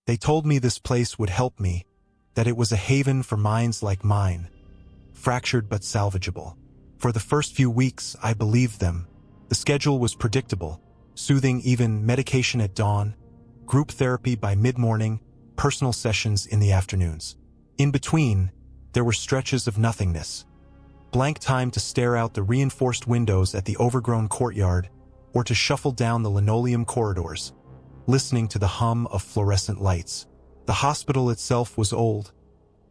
They told me this place would help me, that it was a haven for minds like mine, fractured but salvageable. For the first few weeks, I believed them. The schedule was predictable, soothing even medication at dawn, group therapy by mid-morning, personal sessions in the afternoons. In between, there were stretches of nothingness. Blank time to stare out the reinforced windows at the overgrown courtyard or to shuffle down the linoleum corridors, listening to the hum of fluorescent lights. The hospital itself was old,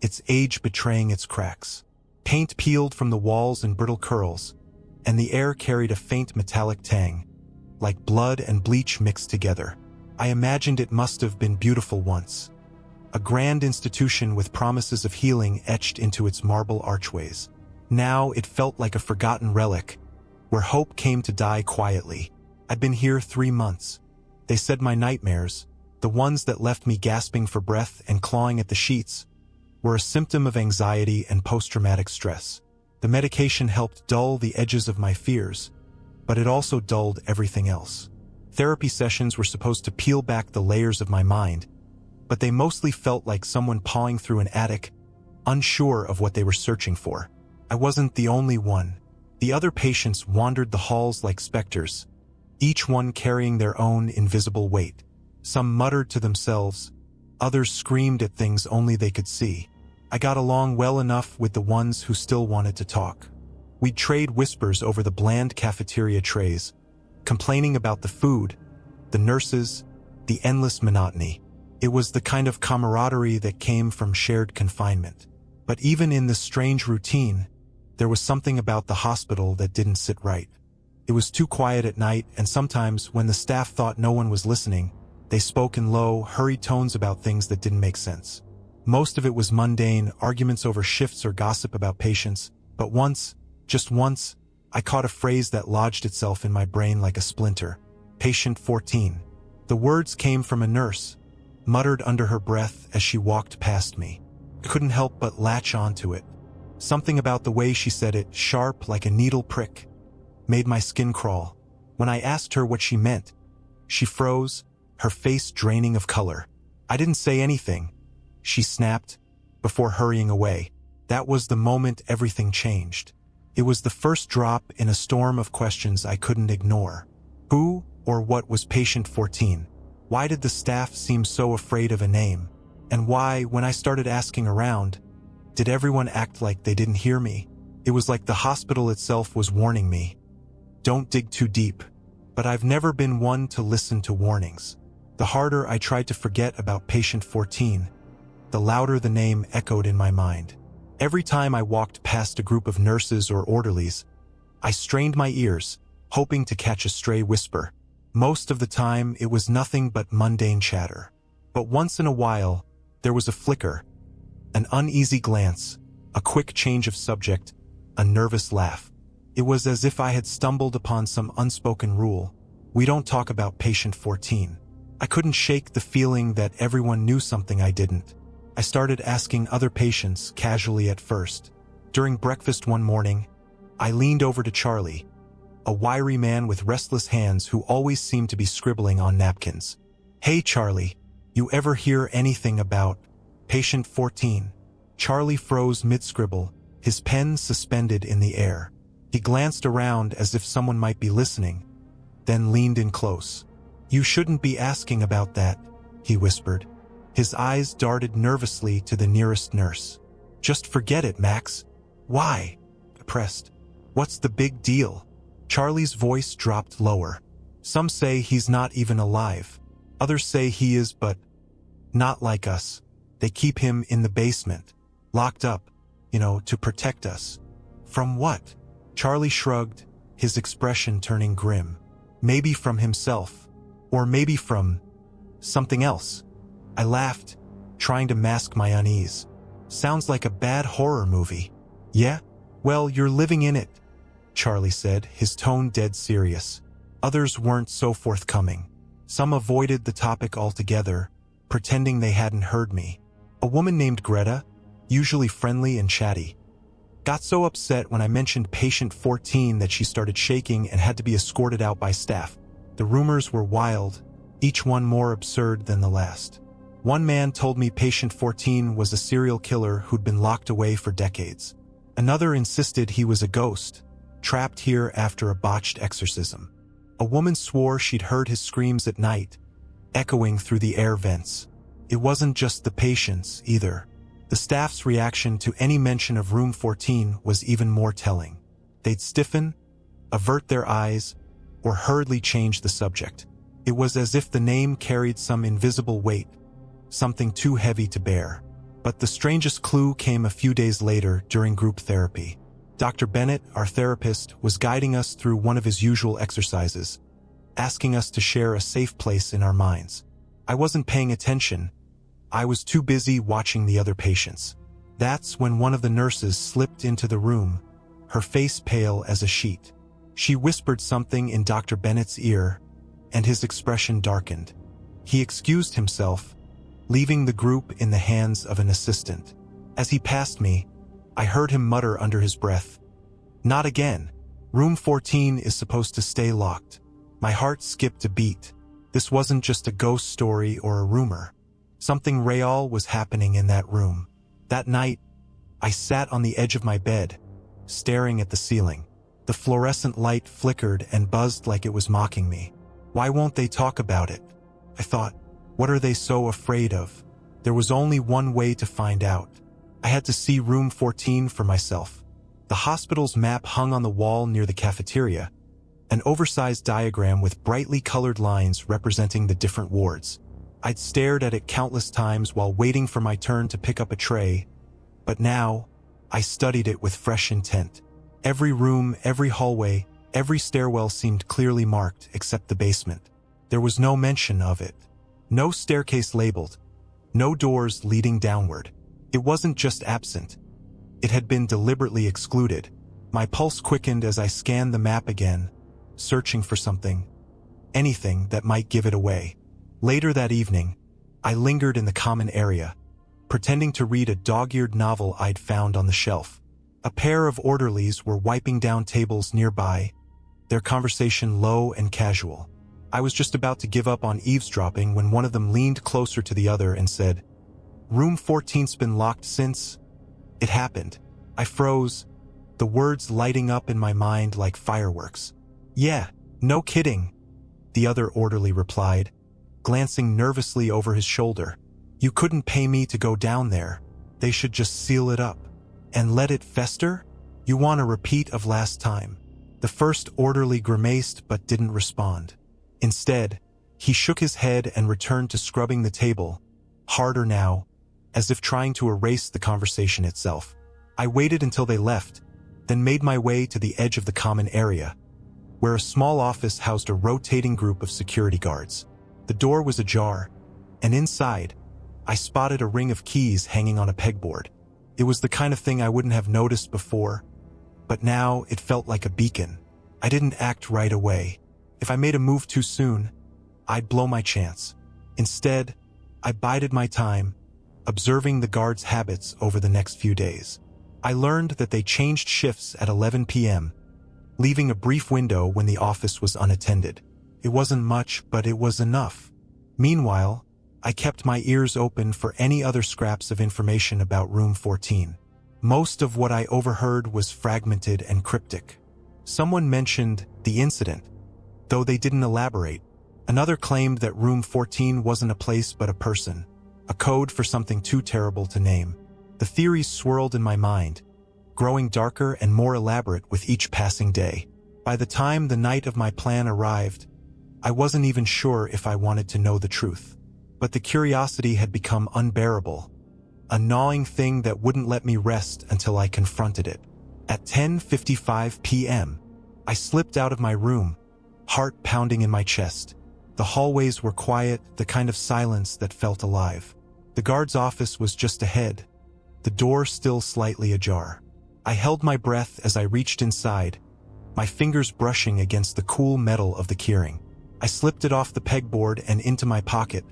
its age betraying its cracks. Paint peeled from the walls in brittle curls, and the air carried a faint metallic tang, like blood and bleach mixed together. I imagined it must have been beautiful once, a grand institution with promises of healing etched into its marble archways. Now it felt like a forgotten relic, where hope came to die quietly. I'd been here 3 months. They said my nightmares, the ones that left me gasping for breath and clawing at the sheets, were a symptom of anxiety and post-traumatic stress. The medication helped dull the edges of my fears, but it also dulled everything else. Therapy sessions were supposed to peel back the layers of my mind, but they mostly felt like someone pawing through an attic, unsure of what they were searching for. I wasn't the only one. The other patients wandered the halls like specters, each one carrying their own invisible weight. Some muttered to themselves, others screamed at things only they could see. I got along well enough with the ones who still wanted to talk. We'd trade whispers over the bland cafeteria trays, complaining about the food, the nurses, the endless monotony. It was the kind of camaraderie that came from shared confinement. But even in this strange routine, there was something about the hospital that didn't sit right. It was too quiet at night, and sometimes, when the staff thought no one was listening, they spoke in low, hurried tones about things that didn't make sense. Most of it was mundane, arguments over shifts or gossip about patients, but once, just once, I caught a phrase that lodged itself in my brain like a splinter. Patient 14. The words came from a nurse, muttered under her breath as she walked past me. I couldn't help but latch onto it. Something about the way she said it, sharp like a needle prick, made my skin crawl. When I asked her what she meant, she froze, her face draining of color. I didn't say anything, she snapped, before hurrying away. That was the moment everything changed. It was the first drop in a storm of questions I couldn't ignore. Who or what was patient 14? Why did the staff seem so afraid of a name? And why, when I started asking around, did everyone act like they didn't hear me? It was like the hospital itself was warning me. Don't dig too deep. But I've never been one to listen to warnings. The harder I tried to forget about patient 14, the louder the name echoed in my mind. Every time I walked past a group of nurses or orderlies, I strained my ears, hoping to catch a stray whisper. Most of the time, it was nothing but mundane chatter. But once in a while, there was a flicker, an uneasy glance, a quick change of subject, a nervous laugh. It was as if I had stumbled upon some unspoken rule. We don't talk about patient 14. I couldn't shake the feeling that everyone knew something I didn't. I started asking other patients casually at first. During breakfast one morning, I leaned over to Charlie, a wiry man with restless hands who always seemed to be scribbling on napkins. Hey Charlie, you ever hear anything about patient 14? Charlie froze mid-scribble, his pen suspended in the air. He glanced around as if someone might be listening, then leaned in close. You shouldn't be asking about that, he whispered. His eyes darted nervously to the nearest nurse. Just forget it, Max. Why? I pressed. What's the big deal? Charlie's voice dropped lower. Some say he's not even alive. Others say he is, but not like us. They keep him in the basement, locked up, to protect us. From what? Charlie shrugged, his expression turning grim. Maybe from himself, or maybe from something else. I laughed, trying to mask my unease. Sounds like a bad horror movie. Yeah? Well, you're living in it, Charlie said, his tone dead serious. Others weren't so forthcoming. Some avoided the topic altogether, pretending they hadn't heard me. A woman named Greta, usually friendly and chatty, got so upset when I mentioned patient 14 that she started shaking and had to be escorted out by staff. The rumors were wild, each one more absurd than the last. One man told me patient 14 was a serial killer who'd been locked away for decades. Another insisted he was a ghost, trapped here after a botched exorcism. A woman swore she'd heard his screams at night, echoing through the air vents. It wasn't just the patients, either. The staff's reaction to any mention of room 14 was even more telling. They'd stiffen, avert their eyes, or hurriedly change the subject. It was as if the name carried some invisible weight, something too heavy to bear. But the strangest clue came a few days later during group therapy. Dr. Bennett, our therapist, was guiding us through one of his usual exercises, asking us to share a safe place in our minds. I wasn't paying attention. I was too busy watching the other patients. That's when one of the nurses slipped into the room, her face pale as a sheet. She whispered something in Dr. Bennett's ear, and his expression darkened. He excused himself, leaving the group in the hands of an assistant. As he passed me, I heard him mutter under his breath, "Not again. Room 14 is supposed to stay locked." My heart skipped a beat. This wasn't just a ghost story or a rumor. Something real was happening in that room. That night, I sat on the edge of my bed, staring at the ceiling. The fluorescent light flickered and buzzed like it was mocking me. Why won't they talk about it? I thought, what are they so afraid of? There was only one way to find out. I had to see room 14 for myself. The hospital's map hung on the wall near the cafeteria, an oversized diagram with brightly colored lines representing the different wards. I'd stared at it countless times while waiting for my turn to pick up a tray, but now I studied it with fresh intent. Every room, every hallway, every stairwell seemed clearly marked except the basement. There was no mention of it. No staircase labeled. No doors leading downward. It wasn't just absent. It had been deliberately excluded. My pulse quickened as I scanned the map again, searching for something, anything that might give it away. Later that evening, I lingered in the common area, pretending to read a dog-eared novel I'd found on the shelf. A pair of orderlies were wiping down tables nearby, their conversation low and casual. I was just about to give up on eavesdropping when one of them leaned closer to the other and said, "Room 14's been locked since..." It happened. I froze, the words lighting up in my mind like fireworks. "Yeah, no kidding," the other orderly replied, glancing nervously over his shoulder. "You couldn't pay me to go down there. They should just seal it up. And let it fester? You want a repeat of last time." The first orderly grimaced but didn't respond. Instead, he shook his head and returned to scrubbing the table, harder now, as if trying to erase the conversation itself. I waited until they left, then made my way to the edge of the common area, where a small office housed a rotating group of security guards. The door was ajar, and inside, I spotted a ring of keys hanging on a pegboard. It was the kind of thing I wouldn't have noticed before, but now it felt like a beacon. I didn't act right away. If I made a move too soon, I'd blow my chance. Instead, I bided my time, observing the guards' habits over the next few days. I learned that they changed shifts at 11 p.m., leaving a brief window when the office was unattended. It wasn't much, but it was enough. Meanwhile, I kept my ears open for any other scraps of information about room 14. Most of what I overheard was fragmented and cryptic. Someone mentioned the incident, though they didn't elaborate. Another claimed that room 14 wasn't a place but a person, a code for something too terrible to name. The theories swirled in my mind, growing darker and more elaborate with each passing day. By the time the night of my plan arrived, I wasn't even sure if I wanted to know the truth. But the curiosity had become unbearable, a gnawing thing that wouldn't let me rest until I confronted it. At 10:55 p.m., I slipped out of my room, heart pounding in my chest. The hallways were quiet, the kind of silence that felt alive. The guard's office was just ahead, the door still slightly ajar. I held my breath as I reached inside, my fingers brushing against the cool metal of the keyring. I slipped it off the pegboard and into my pocket,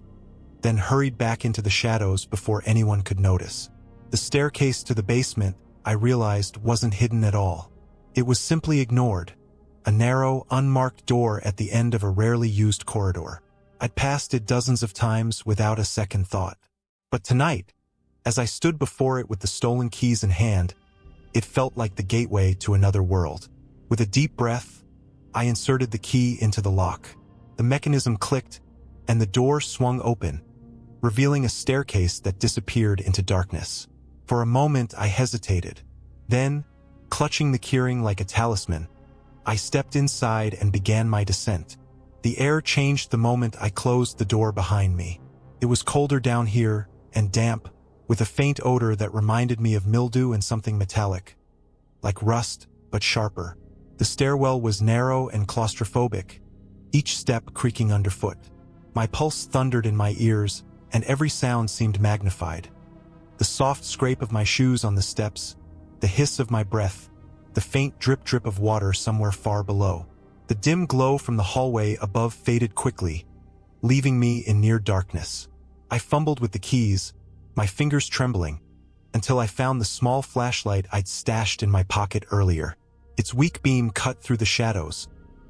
then hurried back into the shadows before anyone could notice. The staircase to the basement, I realized, wasn't hidden at all. It was simply ignored, a narrow, unmarked door at the end of a rarely used corridor. I'd passed it dozens of times without a second thought. But tonight, as I stood before it with the stolen keys in hand, it felt like the gateway to another world. With a deep breath, I inserted the key into the lock. The mechanism clicked, and the door swung open, revealing a staircase that disappeared into darkness. For a moment, I hesitated. Then, clutching the keyring like a talisman, I stepped inside and began my descent. The air changed the moment I closed the door behind me. It was colder down here, and damp, with a faint odor that reminded me of mildew and something metallic, like rust, but sharper. The stairwell was narrow and claustrophobic, each step creaking underfoot. My pulse thundered in my ears, and every sound seemed magnified. The soft scrape of my shoes on the steps, the hiss of my breath, the faint drip-drip of water somewhere far below. The dim glow from the hallway above faded quickly, leaving me in near darkness. I fumbled with the keys, my fingers trembling, until I found the small flashlight I'd stashed in my pocket earlier. Its weak beam cut through the shadows,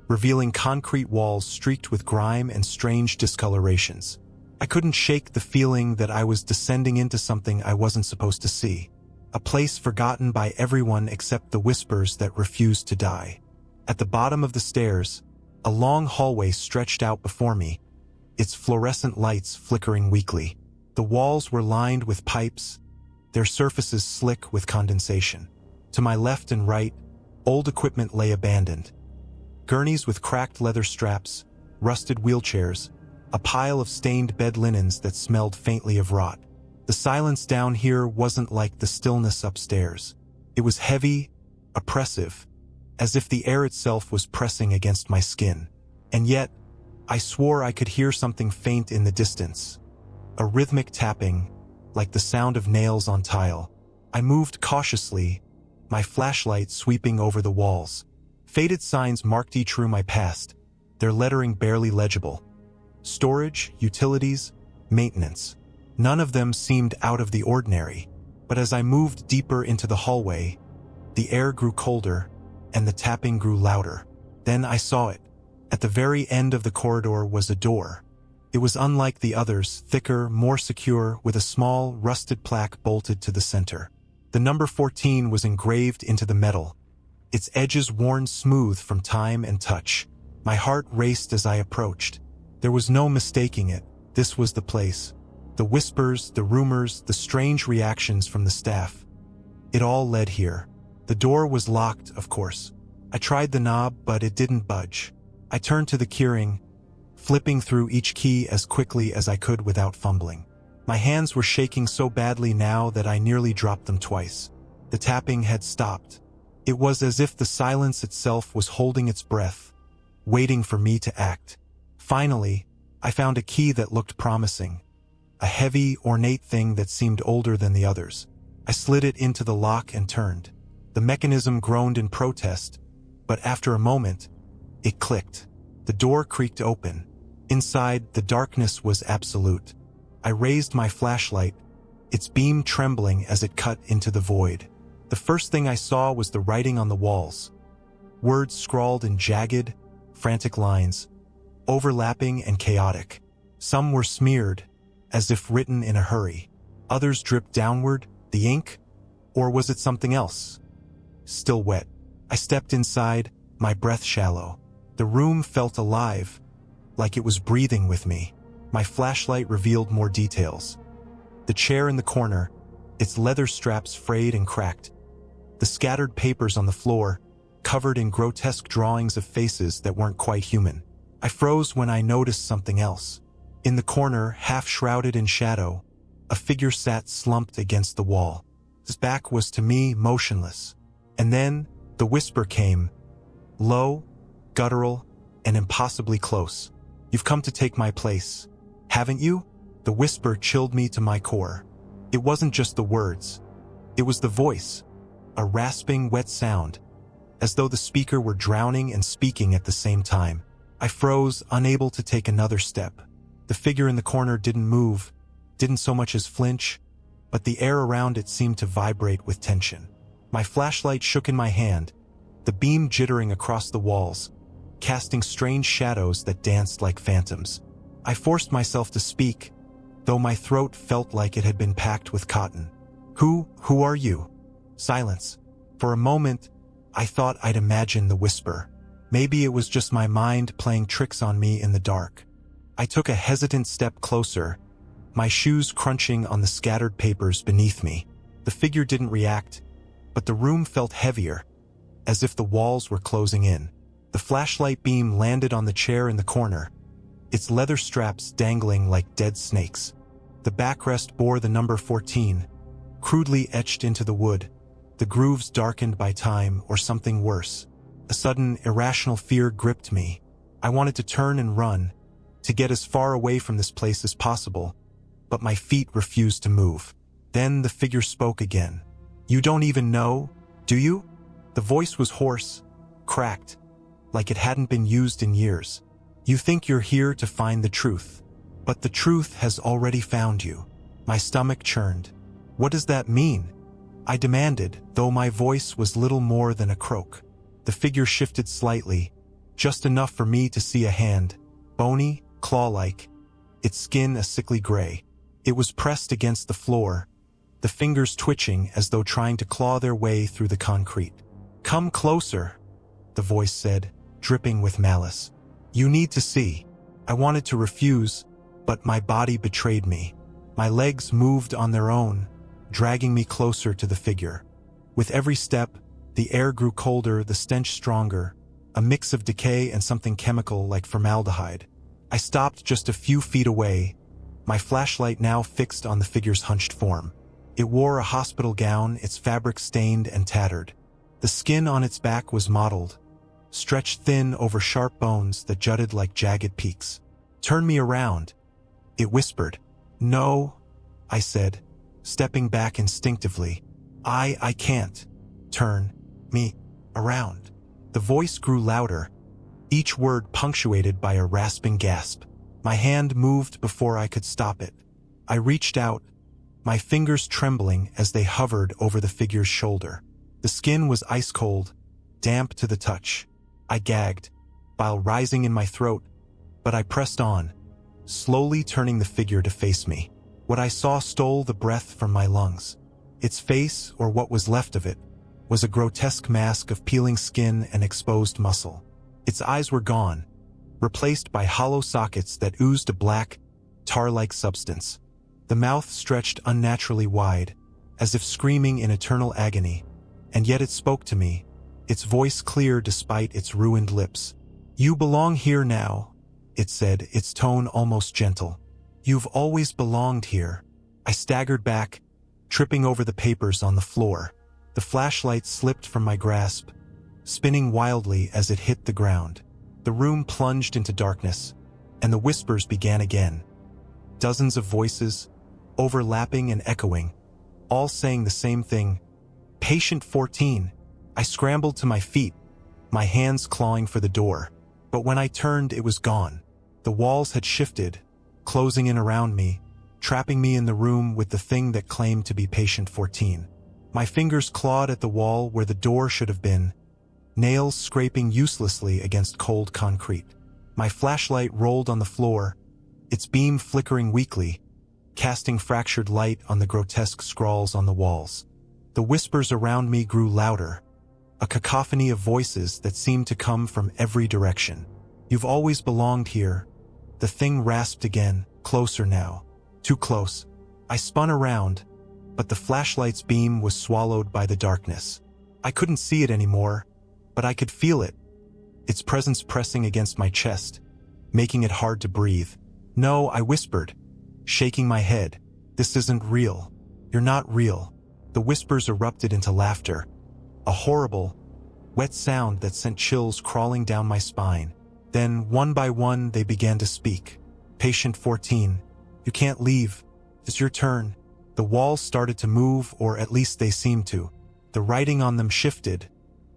revealing concrete walls streaked with grime and strange discolorations. I couldn't shake the feeling that I was descending into something I wasn't supposed to see, a place forgotten by everyone except the whispers that refused to die. At the bottom of the stairs, a long hallway stretched out before me, its fluorescent lights flickering weakly. The walls were lined with pipes, their surfaces slick with condensation. To my left and right, old equipment lay abandoned. Gurneys with cracked leather straps, rusted wheelchairs, a pile of stained bed linens that smelled faintly of rot. The silence down here wasn't like the stillness upstairs. It was heavy, oppressive, as if the air itself was pressing against my skin. And yet, I swore I could hear something faint in the distance. A rhythmic tapping, like the sound of nails on tile. I moved cautiously, my flashlight sweeping over the walls. Faded signs marked each room I passed, their lettering barely legible. Storage, utilities, maintenance. None of them seemed out of the ordinary. But as I moved deeper into the hallway, the air grew colder, and the tapping grew louder. Then I saw it. At the very end of the corridor was a door. It was unlike the others, thicker, more secure, with a small, rusted plaque bolted to the center. The number 14 was engraved into the metal, its edges worn smooth from time and touch. My heart raced as I approached. There was no mistaking it. This was the place. The whispers, the rumors, the strange reactions from the staff. It all led here. The door was locked, of course. I tried the knob, but it didn't budge. I turned to the keyring, flipping through each key as quickly as I could without fumbling. My hands were shaking so badly now that I nearly dropped them twice. The tapping had stopped. It was as if the silence itself was holding its breath, waiting for me to act. Finally, I found a key that looked promising, a heavy, ornate thing that seemed older than the others. I slid it into the lock and turned. The mechanism groaned in protest, but after a moment, it clicked. The door creaked open. Inside, the darkness was absolute. I raised my flashlight, its beam trembling as it cut into the void. The first thing I saw was the writing on the walls. Words scrawled in jagged, frantic lines, overlapping and chaotic. Some were smeared, as if written in a hurry. Others dripped downward, the ink, or was it something else? Still wet. I stepped inside, my breath shallow. The room felt alive, like it was breathing with me. My flashlight revealed more details. The chair in the corner, its leather straps frayed and cracked. The scattered papers on the floor, covered in grotesque drawings of faces that weren't quite human. I froze when I noticed something else. In the corner, half shrouded in shadow, a figure sat slumped against the wall. His back was to me, motionless. And then, the whisper came, low, guttural, and impossibly close. "You've come to take my place, haven't you?" The whisper chilled me to my core. It wasn't just the words. It was the voice, a rasping, wet sound, as though the speaker were drowning and speaking at the same time. I froze, unable to take another step. The figure in the corner didn't move, didn't so much as flinch, but the air around it seemed to vibrate with tension. My flashlight shook in my hand, the beam jittering across the walls, casting strange shadows that danced like phantoms. I forced myself to speak, though my throat felt like it had been packed with cotton. Who are you? Silence. For a moment, I thought I'd imagine the whisper. Maybe it was just my mind playing tricks on me in the dark. I took a hesitant step closer, my shoes crunching on the scattered papers beneath me. The figure didn't react, but the room felt heavier, as if the walls were closing in. The flashlight beam landed on the chair in the corner, its leather straps dangling like dead snakes. The backrest bore the number 14, crudely etched into the wood, the grooves darkened by time or something worse. A sudden, irrational fear gripped me. I wanted to turn and run, to get as far away from this place as possible, but my feet refused to move. Then the figure spoke again. You don't even know, do you? The voice was hoarse, cracked, like it hadn't been used in years. You think you're here to find the truth, but the truth has already found you. My stomach churned. What does that mean? I demanded, though my voice was little more than a croak. The figure shifted slightly, just enough for me to see a hand, bony, claw-like, its skin a sickly gray. It was pressed against the floor, the fingers twitching as though trying to claw their way through the concrete. Come closer, the voice said, dripping with malice. You need to see. I wanted to refuse, but my body betrayed me. My legs moved on their own, dragging me closer to the figure. With every step, the air grew colder, the stench stronger, a mix of decay and something chemical like formaldehyde. I stopped just a few feet away, my flashlight now fixed on the figure's hunched form. It wore a hospital gown, its fabric stained and tattered. The skin on its back was mottled, stretched thin over sharp bones that jutted like jagged peaks. Turn me around, it whispered. No, I said, stepping back instinctively. I can't. Turn me around. The voice grew louder, each word punctuated by a rasping gasp. My hand moved before I could stop it. I reached out, my fingers trembling as they hovered over the figure's shoulder. The skin was ice cold, damp to the touch. I gagged, bile rising in my throat, but I pressed on, slowly turning the figure to face me. What I saw stole the breath from my lungs. Its face, or what was left of it, was a grotesque mask of peeling skin and exposed muscle. Its eyes were gone, replaced by hollow sockets that oozed a black, tar-like substance. The mouth stretched unnaturally wide, as if screaming in eternal agony, and yet it spoke to me, its voice clear despite its ruined lips. You belong here now, it said, its tone almost gentle. You've always belonged here. I staggered back, tripping over the papers on the floor. The flashlight slipped from my grasp, spinning wildly as it hit the ground. The room plunged into darkness, and the whispers began again. Dozens of voices, overlapping and echoing, all saying the same thing. Patient 14. I scrambled to my feet, my hands clawing for the door. But when I turned, it was gone. The walls had shifted, closing in around me, trapping me in the room with the thing that claimed to be patient 14. My fingers clawed at the wall where the door should have been, nails scraping uselessly against cold concrete. My flashlight rolled on the floor, its beam flickering weakly, casting fractured light on the grotesque scrawls on the walls. The whispers around me grew louder, a cacophony of voices that seemed to come from every direction. You've always belonged here. The thing rasped again, closer now. Too close. I spun around, but the flashlight's beam was swallowed by the darkness. I couldn't see it anymore, but I could feel it, its presence pressing against my chest, making it hard to breathe. No, I whispered, shaking my head. This isn't real. You're not real. The whispers erupted into laughter, a horrible, wet sound that sent chills crawling down my spine. Then, one by one, they began to speak. Patient 14, you can't leave. It's your turn. The walls started to move, or at least they seemed to. The writing on them shifted,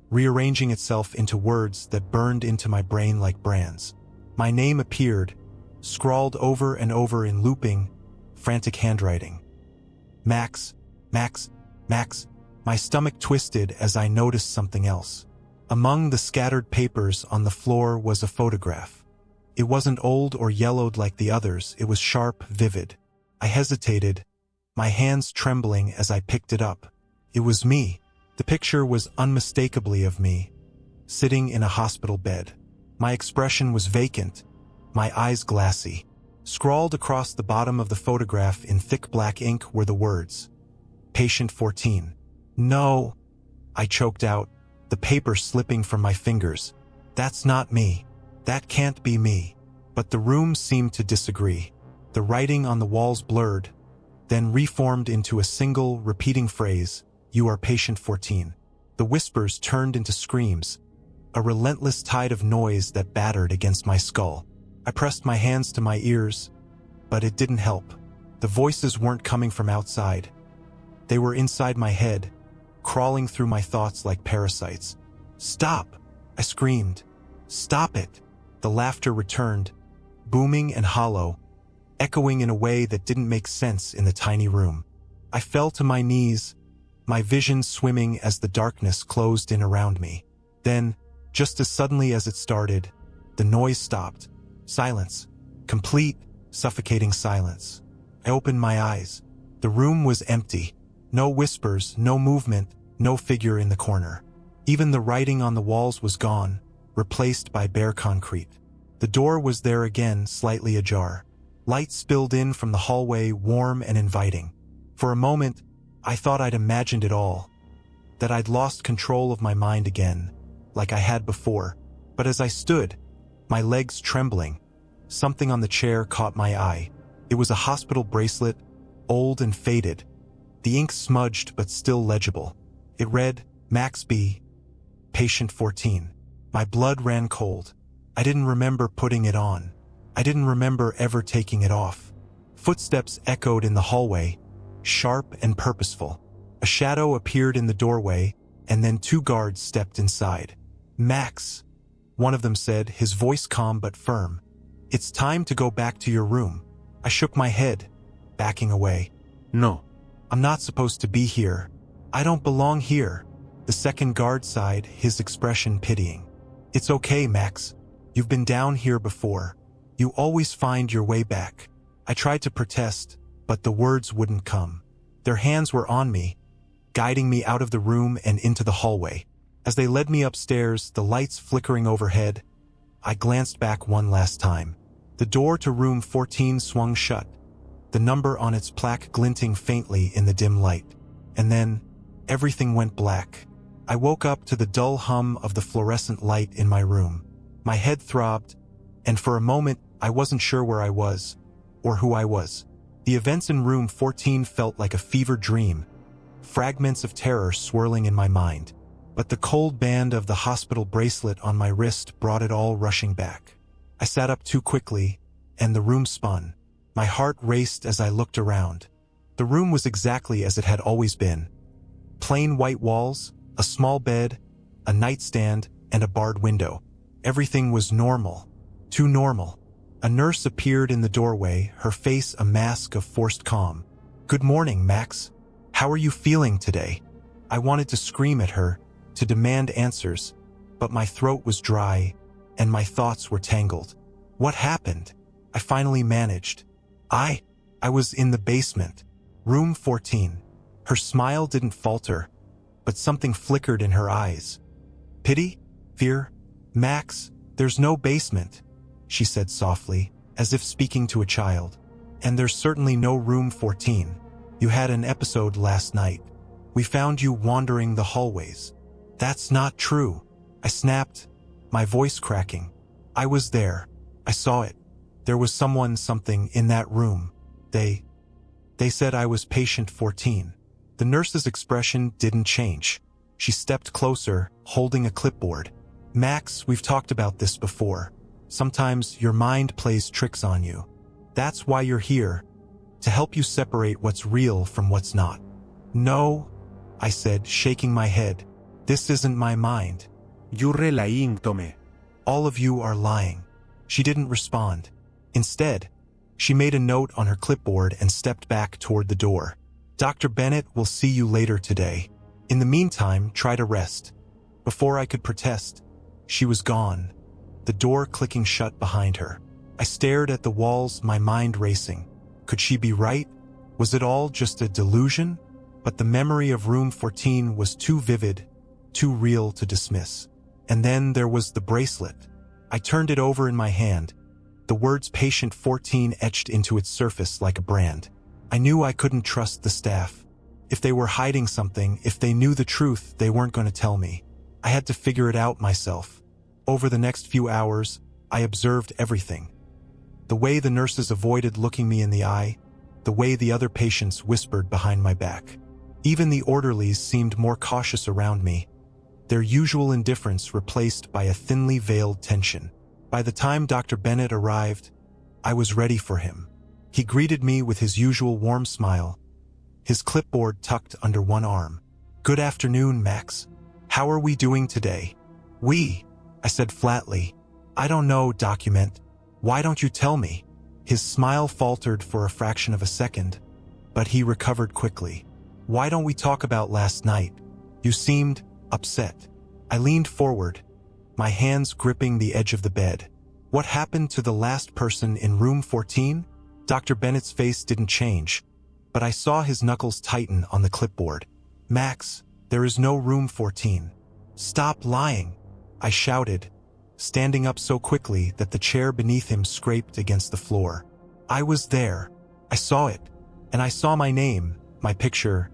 rearranging itself into words that burned into my brain like brands. My name appeared, scrawled over and over in looping, frantic handwriting. Max, Max, Max. My stomach twisted as I noticed something else. Among the scattered papers on the floor was a photograph. It wasn't old or yellowed like the others, it was sharp, vivid. I hesitated, my hands trembling as I picked it up. It was me. The picture was unmistakably of me, sitting in a hospital bed. My expression was vacant, my eyes glassy. Scrawled across the bottom of the photograph in thick black ink were the words, Patient 14. No, I choked out, the paper slipping from my fingers. That's not me. That can't be me. But the room seemed to disagree. The writing on the walls blurred, then reformed into a single, repeating phrase, You are patient 14. The whispers turned into screams, a relentless tide of noise that battered against my skull. I pressed my hands to my ears, but it didn't help. The voices weren't coming from outside. They were inside my head, crawling through my thoughts like parasites. Stop! I screamed. Stop it! The laughter returned, booming and hollow, echoing in a way that didn't make sense in the tiny room. I fell to my knees, my vision swimming as the darkness closed in around me. Then, just as suddenly as it started, the noise stopped. Silence. Complete, suffocating silence. I opened my eyes. The room was empty. No whispers, no movement, no figure in the corner. Even the writing on the walls was gone, replaced by bare concrete. The door was there again, slightly ajar. Light spilled in from the hallway, warm and inviting. For a moment, I thought I'd imagined it all, that I'd lost control of my mind again, like I had before. But as I stood, my legs trembling, something on the chair caught my eye. It was a hospital bracelet, old and faded, the ink smudged but still legible. It read, Max B. Patient 14. My blood ran cold. I didn't remember putting it on. I didn't remember ever taking it off. Footsteps echoed in the hallway, sharp and purposeful. A shadow appeared in the doorway, and then 2 guards stepped inside. Max, one of them said, his voice calm but firm. It's time to go back to your room. I shook my head, backing away. No. I'm not supposed to be here. I don't belong here. The second guard sighed, his expression pitying. It's okay, Max. You've been down here before. You always find your way back. I tried to protest, but the words wouldn't come. Their hands were on me, guiding me out of the room and into the hallway. As they led me upstairs, the lights flickering overhead, I glanced back one last time. The door to room 14 swung shut, the number on its plaque glinting faintly in the dim light. And then, everything went black. I woke up to the dull hum of the fluorescent light in my room. My head throbbed, and for a moment I wasn't sure where I was, or who I was. The events in room 14 felt like a fever dream, fragments of terror swirling in my mind. But the cold band of the hospital bracelet on my wrist brought it all rushing back. I sat up too quickly, and the room spun. My heart raced as I looked around. The room was exactly as it had always been. Plain white walls, a small bed, a nightstand, and a barred window. Everything was normal. Too normal. A nurse appeared in the doorway, her face a mask of forced calm. Good morning, Max. How are you feeling today? I wanted to scream at her, to demand answers, but my throat was dry, and my thoughts were tangled. What happened? I finally managed. I was in the basement. Room 14. Her smile didn't falter, but something flickered in her eyes. Pity? Fear? Max, there's no basement, she said softly, as if speaking to a child. And there's certainly no room 14. You had an episode last night. We found you wandering the hallways. That's not true, I snapped, my voice cracking. I was there. I saw it. There was something in that room. They said I was patient 14. The nurse's expression didn't change. She stepped closer, holding a clipboard. Max, we've talked about this before. Sometimes your mind plays tricks on you. That's why you're here, to help you separate what's real from what's not. No, I said, shaking my head. This isn't my mind. You're lying to me. All of you are lying. She didn't respond. Instead, she made a note on her clipboard and stepped back toward the door. Dr. Bennett will see you later today. In the meantime, try to rest. Before I could protest, she was gone, the door clicking shut behind her. I stared at the walls, my mind racing. Could she be right? Was it all just a delusion? But the memory of room 14 was too vivid, too real to dismiss. And then there was the bracelet. I turned it over in my hand, the words Patient 14 etched into its surface like a brand. I knew I couldn't trust the staff. If they were hiding something, if they knew the truth, they weren't going to tell me. I had to figure it out myself. Over the next few hours, I observed everything. The way the nurses avoided looking me in the eye, the way the other patients whispered behind my back. Even the orderlies seemed more cautious around me, their usual indifference replaced by a thinly veiled tension. By the time Dr. Bennett arrived, I was ready for him. He greeted me with his usual warm smile, his clipboard tucked under one arm. "Good afternoon, Max. How are we doing today?" "We," I said flatly. "I don't know, document. Why don't you tell me?" His smile faltered for a fraction of a second, but he recovered quickly. "Why don't we talk about last night? You seemed upset." I leaned forward, my hands gripping the edge of the bed. "What happened to the last person in room 14? Dr. Bennett's face didn't change, but I saw his knuckles tighten on the clipboard. "Max, there is no room 14. Stop lying," I shouted, standing up so quickly that the chair beneath him scraped against the floor. "I was there. I saw it. And I saw my name, my picture."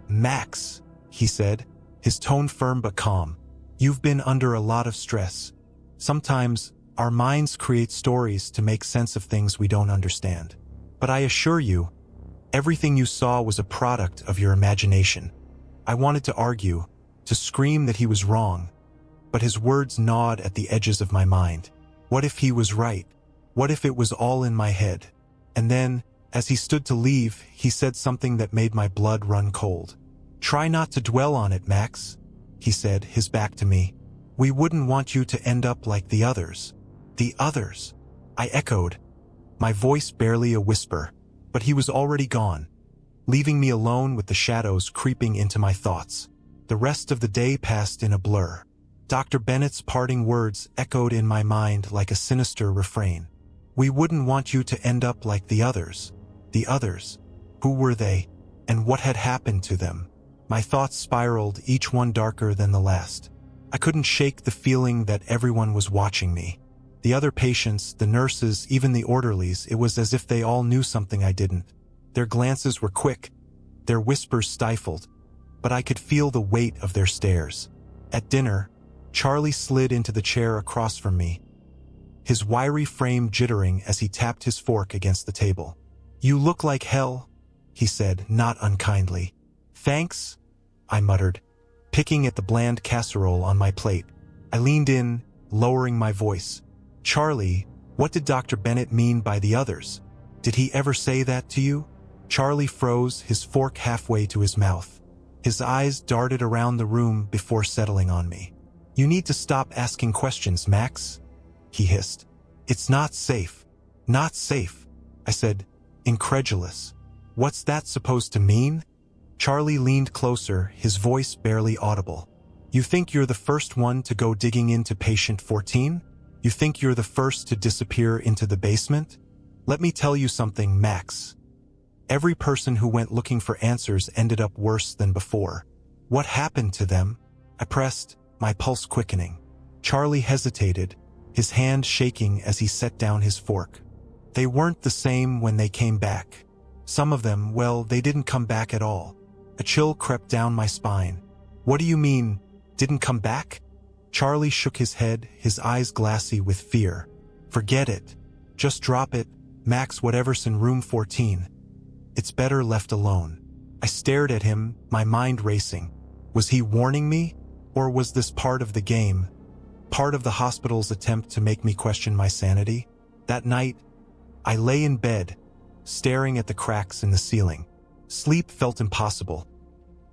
"Max," he said, his tone firm but calm. "You've been under a lot of stress. Sometimes, our minds create stories to make sense of things we don't understand. But I assure you, everything you saw was a product of your imagination." I wanted to argue, to scream that he was wrong, but his words gnawed at the edges of my mind. What if he was right? What if it was all in my head? And then, as he stood to leave, he said something that made my blood run cold. "Try not to dwell on it, Max," he said, his back to me. "We wouldn't want you to end up like the others." "The others?" I echoed, my voice barely a whisper, but he was already gone, leaving me alone with the shadows creeping into my thoughts. The rest of the day passed in a blur. Dr. Bennett's parting words echoed in my mind like a sinister refrain. "We wouldn't want you to end up like the others." The others? Who were they? And what had happened to them? My thoughts spiraled, each one darker than the last. I couldn't shake the feeling that everyone was watching me. The other patients, the nurses, even the orderlies, it was as if they all knew something I didn't. Their glances were quick, their whispers stifled, but I could feel the weight of their stares. At dinner, Charlie slid into the chair across from me, his wiry frame jittering as he tapped his fork against the table. "You look like hell," he said, not unkindly. "Thanks," I muttered, picking at the bland casserole on my plate. I leaned in, lowering my voice. "Charlie, what did Dr. Bennett mean by the others? Did he ever say that to you?" Charlie froze, his fork halfway to his mouth. His eyes darted around the room before settling on me. "You need to stop asking questions, Max," he hissed. "It's not safe." "Not safe," I said, incredulous. "What's that supposed to mean?" Charlie leaned closer, his voice barely audible. "You think you're the first one to go digging into patient 14? You think you're the first to disappear into the basement? Let me tell you something, Max. Every person who went looking for answers ended up worse than before." "What happened to them?" I pressed, my pulse quickening. Charlie hesitated, his hand shaking as he set down his fork. "They weren't the same when they came back. Some of them, well, they didn't come back at all." A chill crept down my spine. "What do you mean, didn't come back?" Charlie shook his head, his eyes glassy with fear. "Forget it. Just drop it, Max, whatever's in room 14. It's better left alone." I stared at him, my mind racing. Was he warning me? Or was this part of the game? Part of the hospital's attempt to make me question my sanity? That night, I lay in bed, staring at the cracks in the ceiling. Sleep felt impossible.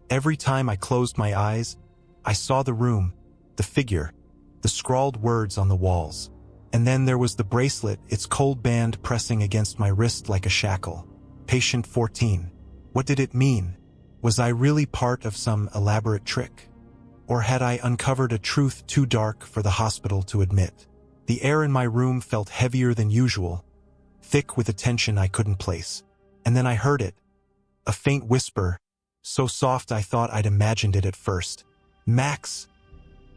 Every time I closed my eyes, I saw the room, the figure, the scrawled words on the walls. And then there was the bracelet, its cold band pressing against my wrist like a shackle. Patient 14. What did it mean? Was I really part of some elaborate trick? Or had I uncovered a truth too dark for the hospital to admit? The air in my room felt heavier than usual, thick with a tension I couldn't place. And then I heard it, A faint whisper, so soft I thought I'd imagined it at first. "Max!"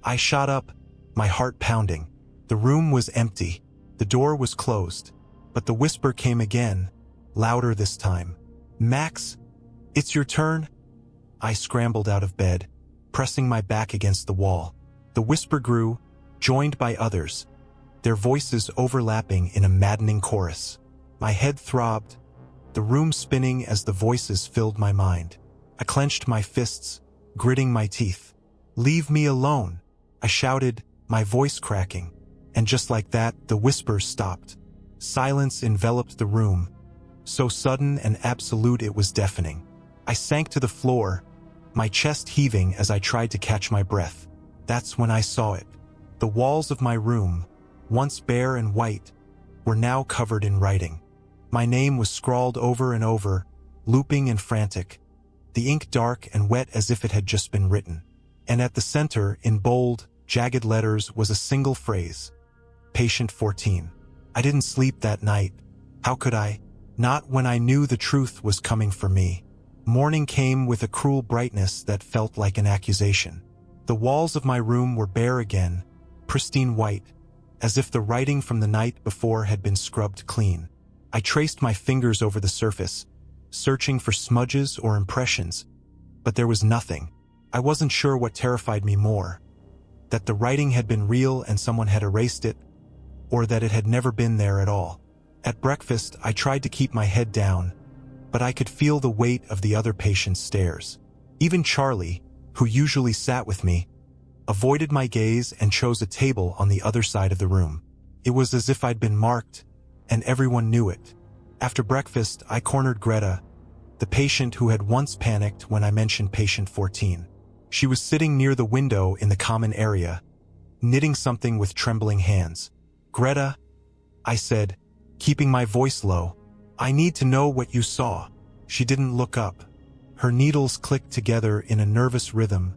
I shot up, my heart pounding. The room was empty. The door was closed. But the whisper came again, louder this time. "Max, it's your turn?" I scrambled out of bed, pressing my back against the wall. The whisper grew, joined by others, their voices overlapping in a maddening chorus. My head throbbed, the room spinning as the voices filled my mind. I clenched my fists, gritting my teeth. "Leave me alone," I shouted, my voice cracking. And just like that, the whispers stopped. Silence enveloped the room, so sudden and absolute it was deafening. I sank to the floor, my chest heaving as I tried to catch my breath. That's when I saw it. The walls of my room, once bare and white, were now covered in writing. My name was scrawled over and over, looping and frantic, the ink dark and wet as if it had just been written. And at the center, in bold, jagged letters, was a single phrase: Patient 14. I didn't sleep that night. How could I? Not when I knew the truth was coming for me. Morning came with a cruel brightness that felt like an accusation. The walls of my room were bare again, pristine white, as if the writing from the night before had been scrubbed clean. I traced my fingers over the surface, searching for smudges or impressions, but there was nothing. I wasn't sure what terrified me more: that the writing had been real and someone had erased it, or that it had never been there at all. At breakfast, I tried to keep my head down, but I could feel the weight of the other patients' stares. Even Charlie, who usually sat with me, avoided my gaze and chose a table on the other side of the room. It was as if I'd been marked, and everyone knew it. After breakfast, I cornered Greta, the patient who had once panicked when I mentioned patient 14. She was sitting near the window in the common area, knitting something with trembling hands. "Greta," I said, keeping my voice low, "I need to know what you saw." She didn't look up. Her needles clicked together in a nervous rhythm,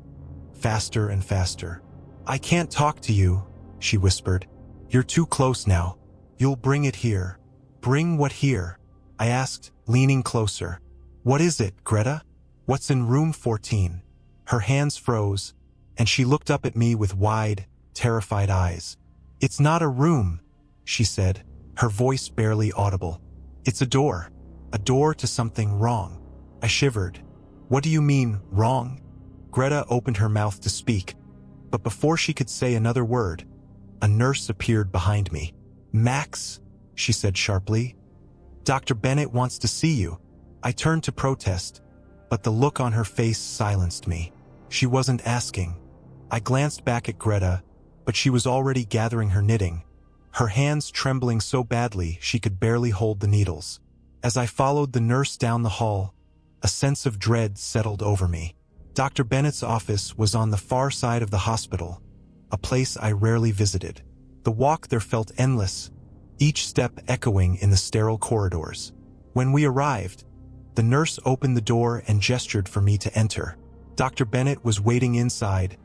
faster and faster. "I can't talk to you," she whispered. "You're too close now. You'll bring it here." "Bring what here?" I asked, leaning closer. "What is it, Greta? What's in room 14? Her hands froze, and she looked up at me with wide, terrified eyes. "It's not a room," she said, her voice barely audible. "It's a door to something wrong." I shivered. "What do you mean, wrong?" Greta opened her mouth to speak, but before she could say another word, a nurse appeared behind me. "Max," she said sharply, "Dr. Bennett wants to see you." I turned to protest, but the look on her face silenced me. She wasn't asking. I glanced back at Greta, but she was already gathering her knitting, her hands trembling so badly she could barely hold the needles. As I followed the nurse down the hall, a sense of dread settled over me. Dr. Bennett's office was on the far side of the hospital, a place I rarely visited. The walk there felt endless, each step echoing in the sterile corridors. When we arrived, the nurse opened the door and gestured for me to enter. Dr. Bennett was waiting inside,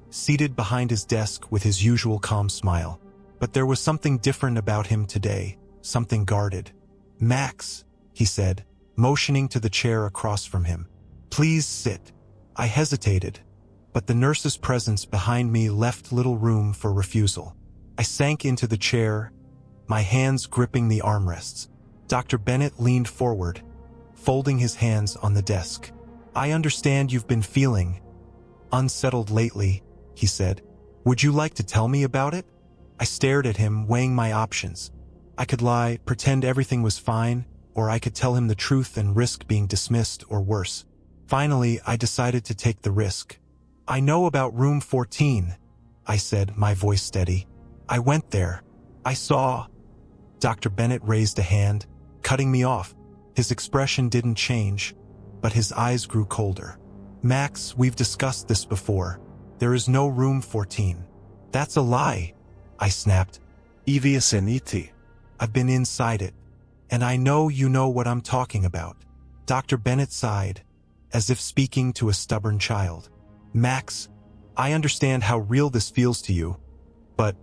seated behind his desk with his usual calm smile. But there was something different about him today, something guarded. "Max," he said, motioning to the chair across from him. "Please sit." I hesitated, but the nurse's presence behind me left little room for refusal. I sank into the chair, my hands gripping the armrests. Dr. Bennett leaned forward, folding his hands on the desk. "I understand you've been feeling unsettled lately," he said. "Would you like to tell me about it?" I stared at him, weighing my options. I could lie, pretend everything was fine, or I could tell him the truth and risk being dismissed or worse. Finally, I decided to take the risk. "I know about room 14, I said, my voice steady. "I went there. I saw—" Dr. Bennett raised a hand, cutting me off. His expression didn't change, but his eyes grew colder. "Max, we've discussed this before. There is no room 14. "That's a lie," I snapped. Eviaseniti. "I've been inside it, and I know you know what I'm talking about." Dr. Bennett sighed, as if speaking to a stubborn child. "Max, I understand how real this feels to you, but—"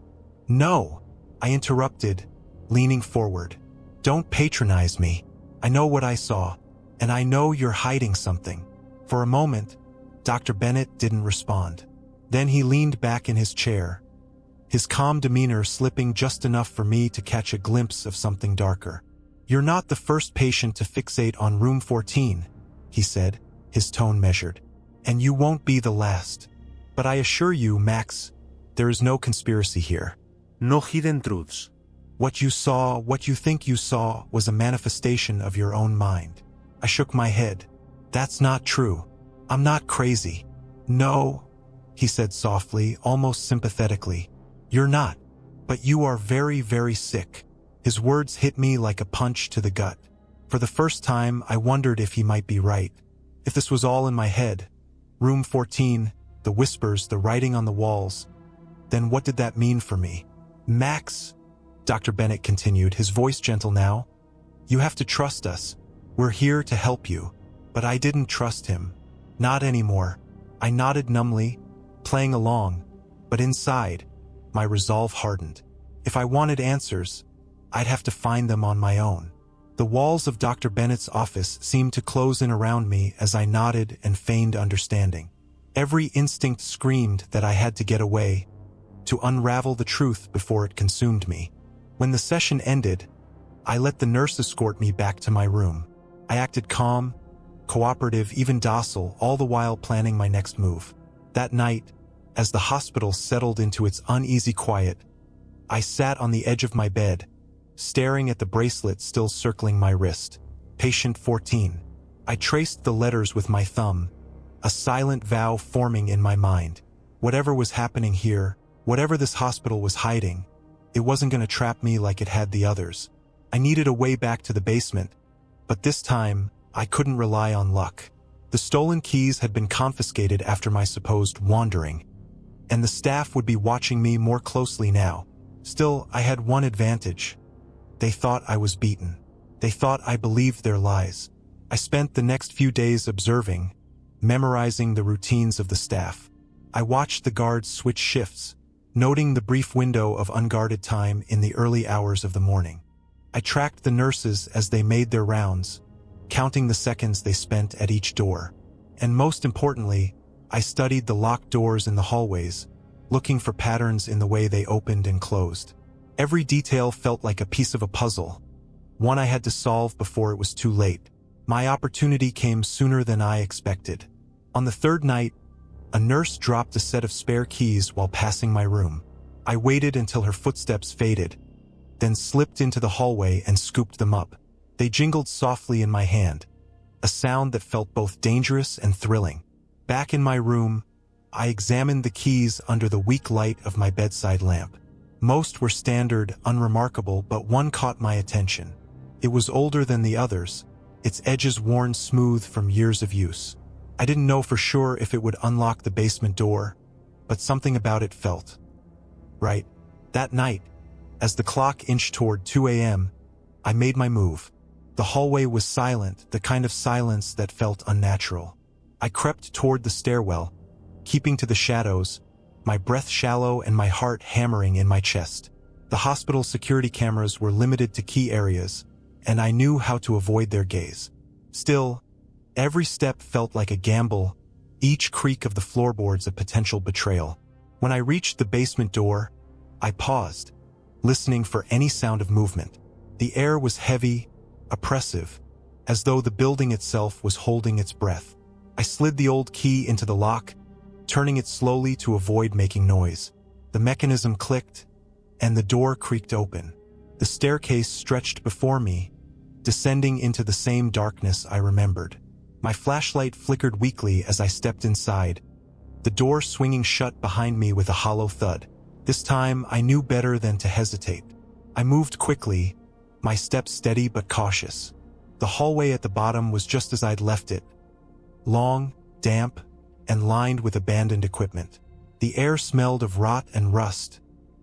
"No," I interrupted, leaning forward. "Don't patronize me. I know what I saw, And I know you're hiding something." For a moment, Dr. Bennett didn't respond. Then he leaned back in his chair, his calm demeanor slipping just enough for me to catch a glimpse of something darker. "You're not the first patient to fixate on room 14, he said, his tone measured. "And you won't be the last. But I assure you, Max, there is no conspiracy here. No hidden truths. What you saw, what you think you saw, was a manifestation of your own mind." I shook my head. "That's not true. I'm not crazy." "No," he said softly, almost sympathetically. "You're not. But you are very, very sick." His words hit me like a punch to the gut. For the first time, I wondered if he might be right. If this was all in my head, room 14, the whispers, the writing on the walls, then what did that mean for me? "Max," Dr. Bennett continued, his voice gentle now, "you have to trust us. We're here to help you." But I didn't trust him. Not anymore. I nodded numbly, playing along, but inside, my resolve hardened. If I wanted answers, I'd have to find them on my own. The walls of Dr. Bennett's office seemed to close in around me as I nodded and feigned understanding. Every instinct screamed that I had to get away, to unravel the truth before it consumed me. When the session ended, I let the nurse escort me back to my room. I acted calm, cooperative, even docile, all the while planning my next move. That night, as the hospital settled into its uneasy quiet, I sat on the edge of my bed, staring at the bracelet still circling my wrist. Patient 14. I traced the letters with my thumb, a silent vow forming in my mind. Whatever was happening here, whatever this hospital was hiding, it wasn't going to trap me like it had the others. I needed a way back to the basement, but this time, I couldn't rely on luck. The stolen keys had been confiscated after my supposed wandering, and the staff would be watching me more closely now. Still, I had one advantage. They thought I was beaten. They thought I believed their lies. I spent the next few days observing, memorizing the routines of the staff. I watched the guards switch shifts, noting the brief window of unguarded time in the early hours of the morning. I tracked the nurses as they made their rounds, counting the seconds they spent at each door. And most importantly, I studied the locked doors in the hallways, looking for patterns in the way they opened and closed. Every detail felt like a piece of a puzzle, one I had to solve before it was too late. My opportunity came sooner than I expected. On the third night, a nurse dropped a set of spare keys while passing my room. I waited until her footsteps faded, then slipped into the hallway and scooped them up. They jingled softly in my hand, a sound that felt both dangerous and thrilling. Back in my room, I examined the keys under the weak light of my bedside lamp. Most were standard, unremarkable, but one caught my attention. It was older than the others, its edges worn smooth from years of use. I didn't know for sure if it would unlock the basement door, but something about it felt right. That night, as the clock inched toward 2 a.m., I made my move. The hallway was silent, the kind of silence that felt unnatural. I crept toward the stairwell, keeping to the shadows, my breath shallow and my heart hammering in my chest. The hospital security cameras were limited to key areas, and I knew how to avoid their gaze. Still, every step felt like a gamble, each creak of the floorboards a potential betrayal. When I reached the basement door, I paused, listening for any sound of movement. The air was heavy, oppressive, as though the building itself was holding its breath. I slid the old key into the lock, turning it slowly to avoid making noise. The mechanism clicked, and the door creaked open. The staircase stretched before me, descending into the same darkness I remembered. My flashlight flickered weakly as I stepped inside, the door swinging shut behind me with a hollow thud. This time, I knew better than to hesitate. I moved quickly, my steps steady but cautious. The hallway at the bottom was just as I'd left it, long, damp, and lined with abandoned equipment. The air smelled of rot and rust,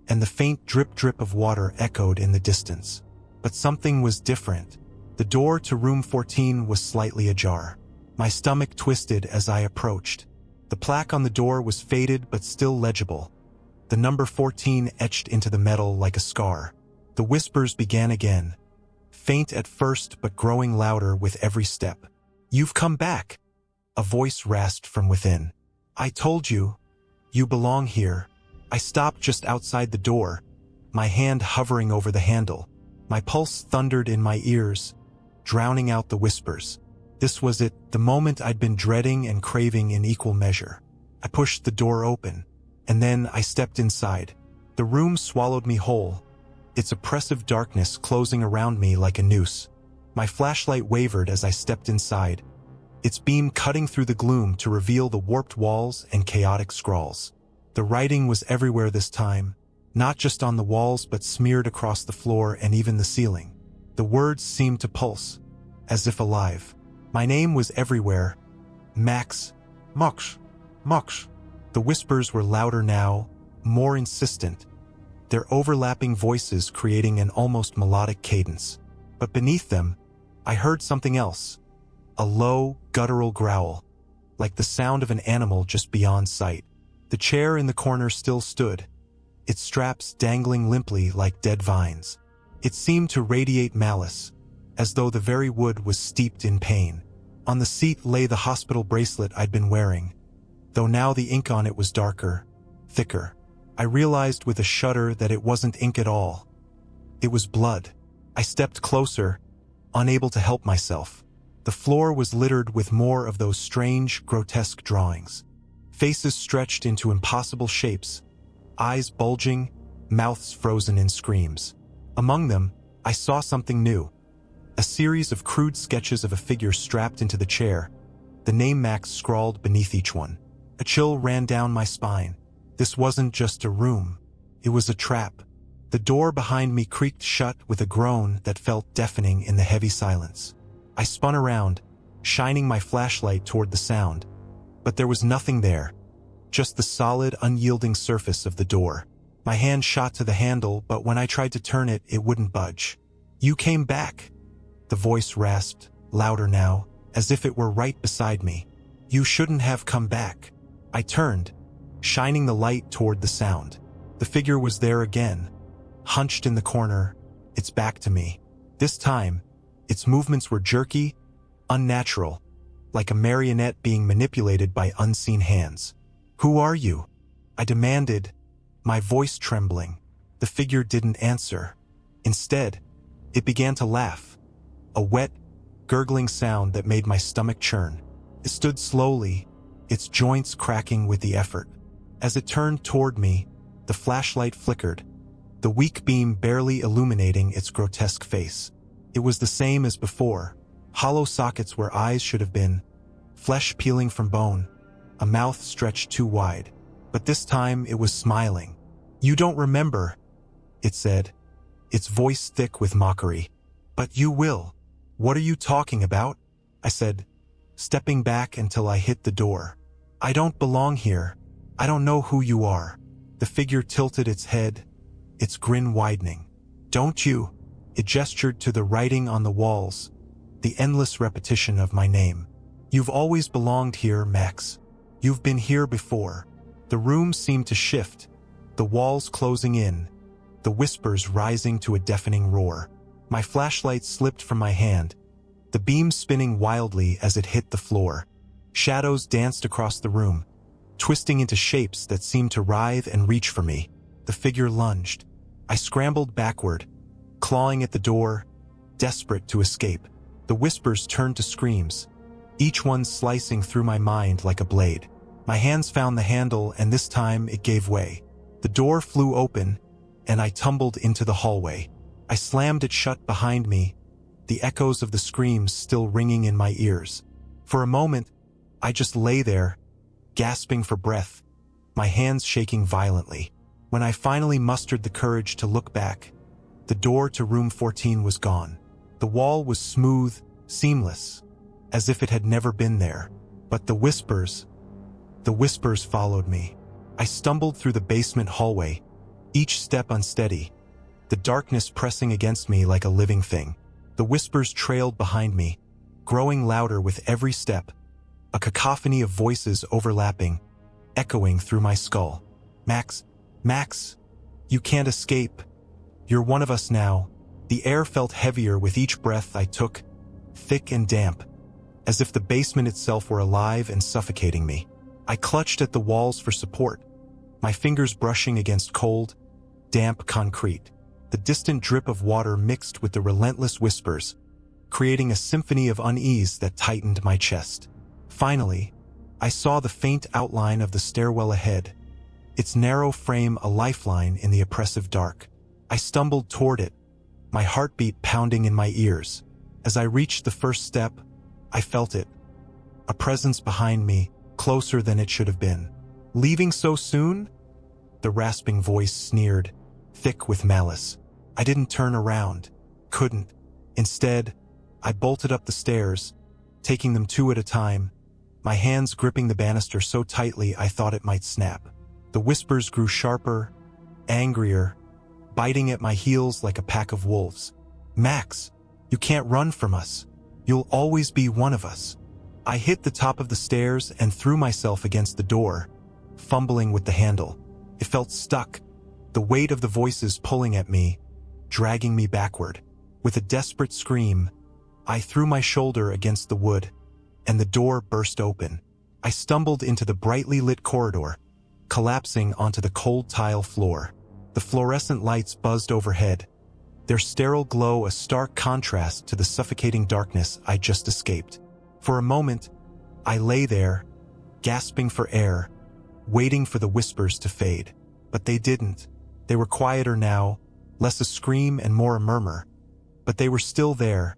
and the faint drip-drip of water echoed in the distance. But something was different. The door to room 14 was slightly ajar. My stomach twisted as I approached. The plaque on the door was faded but still legible, the number 14 etched into the metal like a scar. The whispers began again, faint at first but growing louder with every step. You've come back. A voice rasped from within. I told you. You belong here. I stopped just outside the door, my hand hovering over the handle. My pulse thundered in my ears, drowning out the whispers. This was it, the moment I'd been dreading and craving in equal measure. I pushed the door open, and then I stepped inside. The room swallowed me whole, its oppressive darkness closing around me like a noose. My flashlight wavered as I stepped inside, its beam cutting through the gloom to reveal the warped walls and chaotic scrawls. The writing was everywhere this time, not just on the walls but smeared across the floor and even the ceiling. The words seemed to pulse, as if alive. My name was everywhere. Max. Mox. Mox. The whispers were louder now, more insistent, their overlapping voices creating an almost melodic cadence. But beneath them, I heard something else. A low, guttural growl, like the sound of an animal just beyond sight. The chair in the corner still stood, its straps dangling limply like dead vines. It seemed to radiate malice, as though the very wood was steeped in pain. On the seat lay the hospital bracelet I'd been wearing, though now the ink on it was darker, thicker. I realized with a shudder that it wasn't ink at all. It was blood. I stepped closer, unable to help myself. The floor was littered with more of those strange, grotesque drawings. Faces stretched into impossible shapes, eyes bulging, mouths frozen in screams. Among them, I saw something new. A series of crude sketches of a figure strapped into the chair, the name Max scrawled beneath each one. A chill ran down my spine. This wasn't just a room. It was a trap. The door behind me creaked shut with a groan that felt deafening in the heavy silence. I spun around, shining my flashlight toward the sound. But there was nothing there, just the solid, unyielding surface of the door. My hand shot to the handle, but when I tried to turn it, it wouldn't budge. You came back. The voice rasped, louder now, as if it were right beside me. You shouldn't have come back. I turned, shining the light toward the sound. The figure was there again, hunched in the corner, its back to me. This time, its movements were jerky, unnatural, like a marionette being manipulated by unseen hands. Who are you? I demanded, my voice trembling. The figure didn't answer. Instead, it began to laugh, a wet, gurgling sound that made my stomach churn. It stood slowly, its joints cracking with the effort. As it turned toward me, the flashlight flickered, the weak beam barely illuminating its grotesque face. It was the same as before, hollow sockets where eyes should have been, flesh peeling from bone, a mouth stretched too wide. But this time it was smiling. You don't remember, it said, its voice thick with mockery. But you will. What are you talking about? I said, stepping back until I hit the door. I don't belong here. I don't know who you are. The figure tilted its head, its grin widening. Don't you? It gestured to the writing on the walls, the endless repetition of my name. You've always belonged here, Max. You've been here before. The room seemed to shift, the walls closing in, the whispers rising to a deafening roar. My flashlight slipped from my hand, the beam spinning wildly as it hit the floor. Shadows danced across the room, twisting into shapes that seemed to writhe and reach for me. The figure lunged. I scrambled backward, clawing at the door, desperate to escape. The whispers turned to screams, each one slicing through my mind like a blade. My hands found the handle, and this time it gave way. The door flew open, and I tumbled into the hallway. I slammed it shut behind me, the echoes of the screams still ringing in my ears. For a moment, I just lay there, gasping for breath, my hands shaking violently. When I finally mustered the courage to look back, the door to room 14 was gone. The wall was smooth, seamless, as if it had never been there. But the whispers followed me. I stumbled through the basement hallway, each step unsteady, the darkness pressing against me like a living thing. The whispers trailed behind me, growing louder with every step, a cacophony of voices overlapping, echoing through my skull. Max, Max, you can't escape. You're one of us now. The air felt heavier with each breath I took, thick and damp, as if the basement itself were alive and suffocating me. I clutched at the walls for support, my fingers brushing against cold, damp concrete. The distant drip of water mixed with the relentless whispers, creating a symphony of unease that tightened my chest. Finally, I saw the faint outline of the stairwell ahead, its narrow frame a lifeline in the oppressive dark. I stumbled toward it, my heartbeat pounding in my ears. As I reached the first step, I felt it. A presence behind me, closer than it should have been. "Leaving so soon?" The rasping voice sneered, thick with malice. I didn't turn around. Couldn't. Instead, I bolted up the stairs, taking them two at a time, my hands gripping the banister so tightly I thought it might snap. The whispers grew sharper, angrier, biting at my heels like a pack of wolves. "Max, you can't run from us. You'll always be one of us." I hit the top of the stairs and threw myself against the door, fumbling with the handle. It felt stuck, the weight of the voices pulling at me, dragging me backward. With a desperate scream, I threw my shoulder against the wood, and the door burst open. I stumbled into the brightly lit corridor, collapsing onto the cold tile floor. The fluorescent lights buzzed overhead, their sterile glow a stark contrast to the suffocating darkness I just escaped. For a moment, I lay there, gasping for air, waiting for the whispers to fade. But they didn't. They were quieter now, less a scream and more a murmur. But they were still there,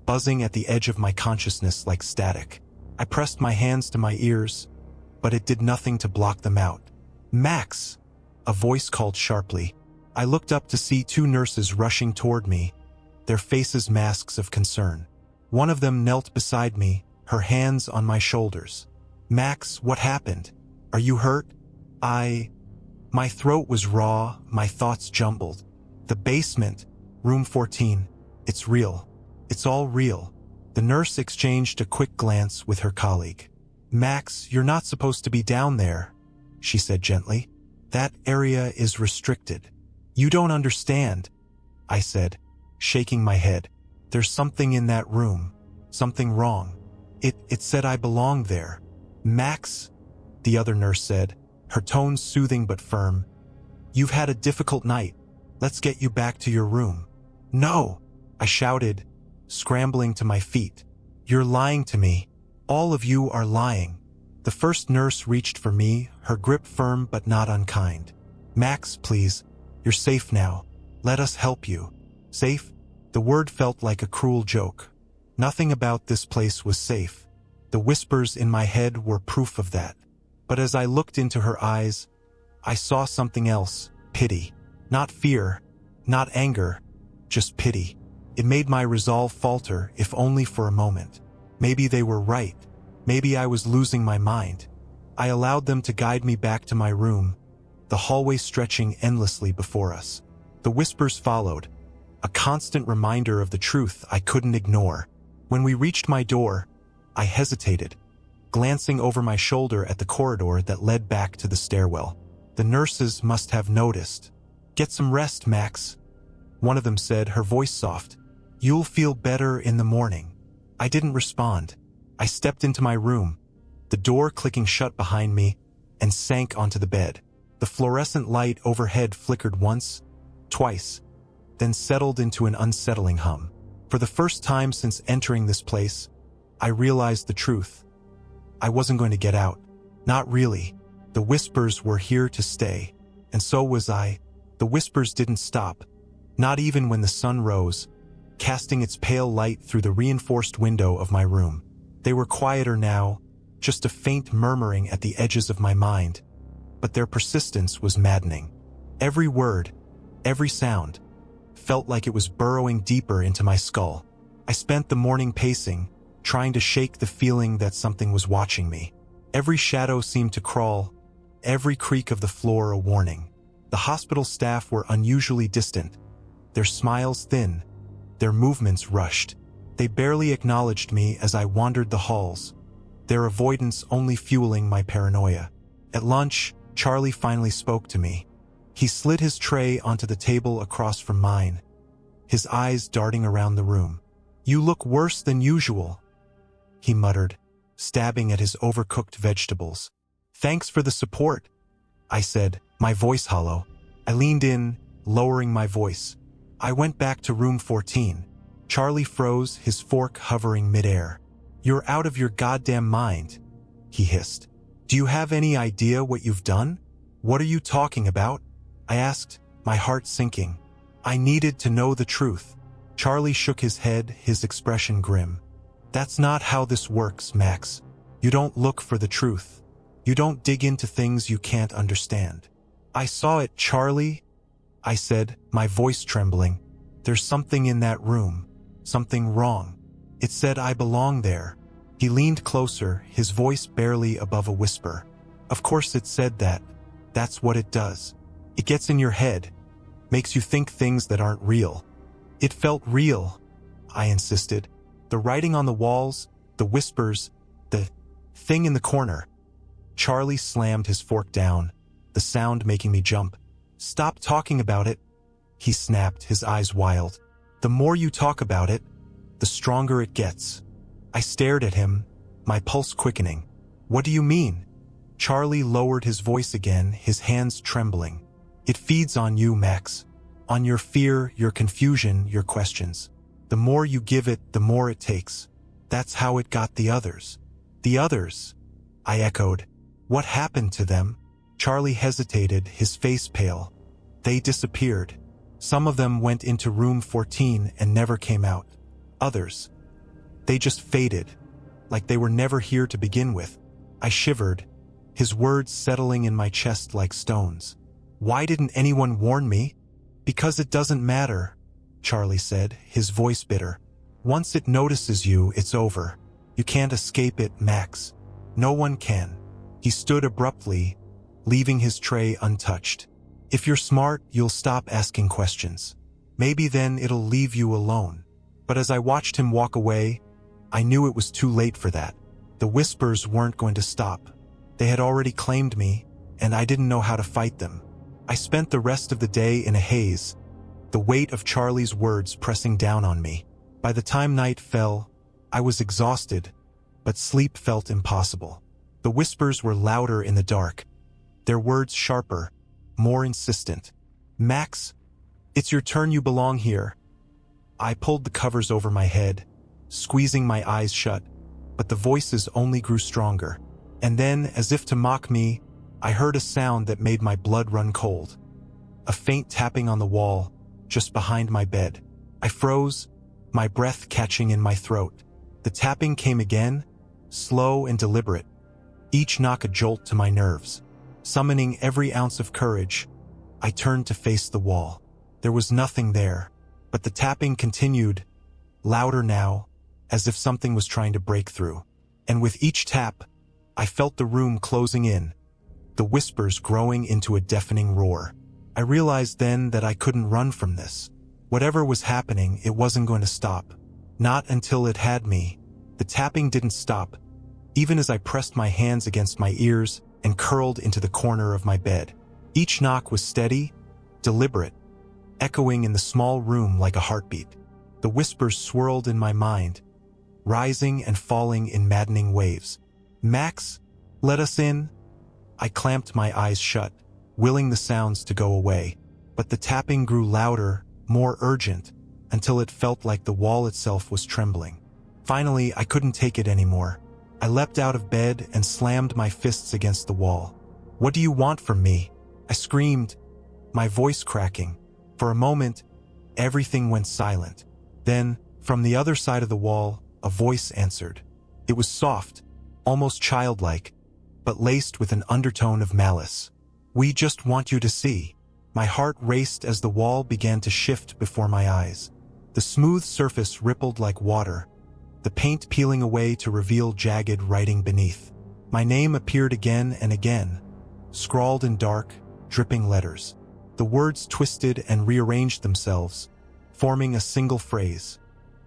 buzzing at the edge of my consciousness like static. I pressed my hands to my ears, but it did nothing to block them out. "Max!" a voice called sharply. I looked up to see two nurses rushing toward me, their faces masks of concern. One of them knelt beside me, her hands on my shoulders. "Max, what happened? Are you hurt?" My throat was raw, my thoughts jumbled. "The basement, room 14. It's real. It's all real." The nurse exchanged a quick glance with her colleague. "Max, you're not supposed to be down there," she said gently. "That area is restricted." "You don't understand," I said, shaking my head. "There's something in that room. Something wrong. It said I belonged there." "Max," the other nurse said, her tone soothing but firm, "you've had a difficult night. Let's get you back to your room." "No!" I shouted, scrambling to my feet. "You're lying to me. All of you are lying." The first nurse reached for me, her grip firm but not unkind. "Max, please. You're safe now. Let us help you." Safe? The word felt like a cruel joke. Nothing about this place was safe. The whispers in my head were proof of that. But as I looked into her eyes, I saw something else, pity. Not fear, not anger, just pity. It made my resolve falter, if only for a moment. Maybe they were right. Maybe I was losing my mind. I allowed them to guide me back to my room, the hallway stretching endlessly before us. The whispers followed, a constant reminder of the truth I couldn't ignore. When we reached my door, I hesitated, glancing over my shoulder at the corridor that led back to the stairwell. The nurses must have noticed. "Get some rest, Max," one of them said, her voice soft. "You'll feel better in the morning." I didn't respond. I stepped into my room, the door clicking shut behind me, and sank onto the bed. The fluorescent light overhead flickered once, twice, then settled into an unsettling hum. For the first time since entering this place, I realized the truth. I wasn't going to get out. Not really. The whispers were here to stay, and so was I. The whispers didn't stop, not even when the sun rose, casting its pale light through the reinforced window of my room. They were quieter now, just a faint murmuring at the edges of my mind, but their persistence was maddening. Every word, every sound, felt like it was burrowing deeper into my skull. I spent the morning pacing, trying to shake the feeling that something was watching me. Every shadow seemed to crawl, every creak of the floor a warning. The hospital staff were unusually distant, their smiles thin, their movements rushed. They barely acknowledged me as I wandered the halls, their avoidance only fueling my paranoia. At lunch, Charlie finally spoke to me. He slid his tray onto the table across from mine, his eyes darting around the room. "You look worse than usual," he muttered, stabbing at his overcooked vegetables. Thanks for the support, I said, my voice hollow. I leaned in, lowering my voice. I went back to room 14. Charlie froze, his fork hovering midair. You're out of your goddamn mind, he hissed. Do you have any idea what you've done? What are you talking about? I asked, my heart sinking. I needed to know the truth. Charlie shook his head, his expression grim. That's not how this works, Max. You don't look for the truth. You don't dig into things you can't understand. I saw it, Charlie, I said, my voice trembling. There's something in that room. Something wrong. It said I belong there. He leaned closer, his voice barely above a whisper. Of course it said that. That's what it does. It gets in your head. Makes you think things that aren't real. It felt real, I insisted. The writing on the walls, the whispers, the thing in the corner. Charlie slammed his fork down, the sound making me jump. Stop talking about it, he snapped, his eyes wild. The more you talk about it, the stronger it gets. I stared at him, my pulse quickening. What do you mean? Charlie lowered his voice again, his hands trembling. It feeds on you, Max. On your fear, your confusion, your questions. The more you give it, the more it takes. That's how it got the others. The others, I echoed. What happened to them? Charlie hesitated, his face pale. They disappeared. Some of them went into room 14 and never came out. Others, they just faded, like they were never here to begin with. I shivered, his words settling in my chest like stones. Why didn't anyone warn me? Because it doesn't matter, Charlie said, his voice bitter. Once it notices you, it's over. You can't escape it, Max. No one can. He stood abruptly, leaving his tray untouched. If you're smart, you'll stop asking questions. Maybe then it'll leave you alone. But as I watched him walk away, I knew it was too late for that. The whispers weren't going to stop. They had already claimed me, and I didn't know how to fight them. I spent the rest of the day in a haze, the weight of Charlie's words pressing down on me. By the time night fell, I was exhausted, but sleep felt impossible. The whispers were louder in the dark, their words sharper, more insistent. Max, it's your turn, you belong here. I pulled the covers over my head, squeezing my eyes shut, but the voices only grew stronger. And then, as if to mock me, I heard a sound that made my blood run cold. A faint tapping on the wall, just behind my bed. I froze, my breath catching in my throat. The tapping came again, slow and deliberate, each knock a jolt to my nerves. Summoning every ounce of courage, I turned to face the wall. There was nothing there, but the tapping continued, louder now, as if something was trying to break through. And with each tap, I felt the room closing in, the whispers growing into a deafening roar. I realized then that I couldn't run from this. Whatever was happening, it wasn't going to stop. Not until it had me. The tapping didn't stop, even as I pressed my hands against my ears and curled into the corner of my bed. Each knock was steady, deliberate, echoing in the small room like a heartbeat. The whispers swirled in my mind, rising and falling in maddening waves. Max, let us in. I clamped my eyes shut, willing the sounds to go away. But the tapping grew louder, more urgent, until it felt like the wall itself was trembling. Finally, I couldn't take it anymore. I leapt out of bed and slammed my fists against the wall. What do you want from me? I screamed, my voice cracking. For a moment, everything went silent. Then, from the other side of the wall, a voice answered. It was soft, almost childlike, but laced with an undertone of malice. We just want you to see. My heart raced as the wall began to shift before my eyes. The smooth surface rippled like water, the paint peeling away to reveal jagged writing beneath. My name appeared again and again, scrawled in dark, dripping letters. The words twisted and rearranged themselves, forming a single phrase.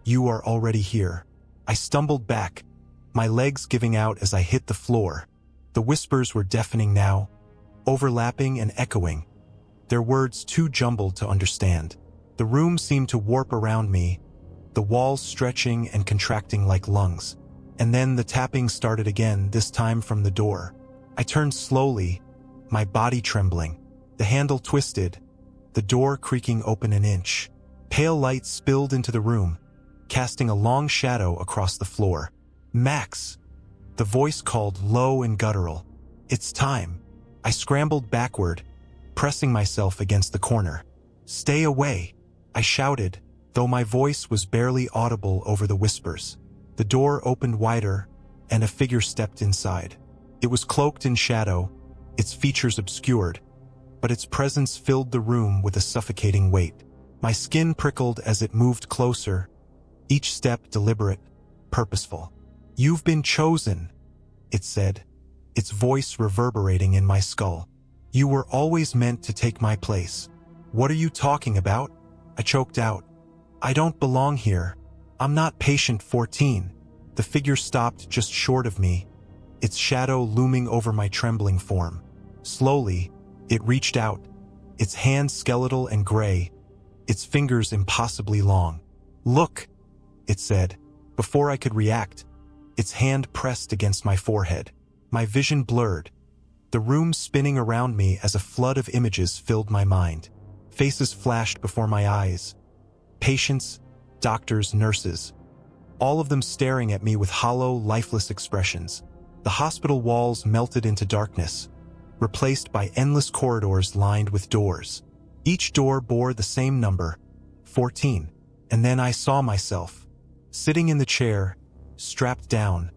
You are already here. I stumbled back, my legs giving out as I hit the floor. The whispers were deafening now, overlapping and echoing, their words too jumbled to understand. The room seemed to warp around me, the walls stretching and contracting like lungs. And then the tapping started again, this time from the door. I turned slowly, my body trembling. The handle twisted, the door creaking open an inch. Pale light spilled into the room, casting a long shadow across the floor. "Max!" The voice called low and guttural. "It's time." I scrambled backward, pressing myself against the corner. "Stay away!" I shouted, though my voice was barely audible over the whispers. The door opened wider, and a figure stepped inside. It was cloaked in shadow, its features obscured, but its presence filled the room with a suffocating weight. My skin prickled as it moved closer, each step deliberate, purposeful. "You've been chosen," it said, its voice reverberating in my skull. "You were always meant to take my place." "What are you talking about?" I choked out. "I don't belong here. I'm not patient 14. The figure stopped just short of me, its shadow looming over my trembling form. Slowly, it reached out, its hands skeletal and gray, its fingers impossibly long. "Look," it said. Before I could react, its hand pressed against my forehead. My vision blurred, the room spinning around me as a flood of images filled my mind. Faces flashed before my eyes. Patients, doctors, nurses, all of them staring at me with hollow, lifeless expressions. The hospital walls melted into darkness, replaced by endless corridors lined with doors. Each door bore the same number, 14. And then I saw myself, sitting in the chair, strapped down,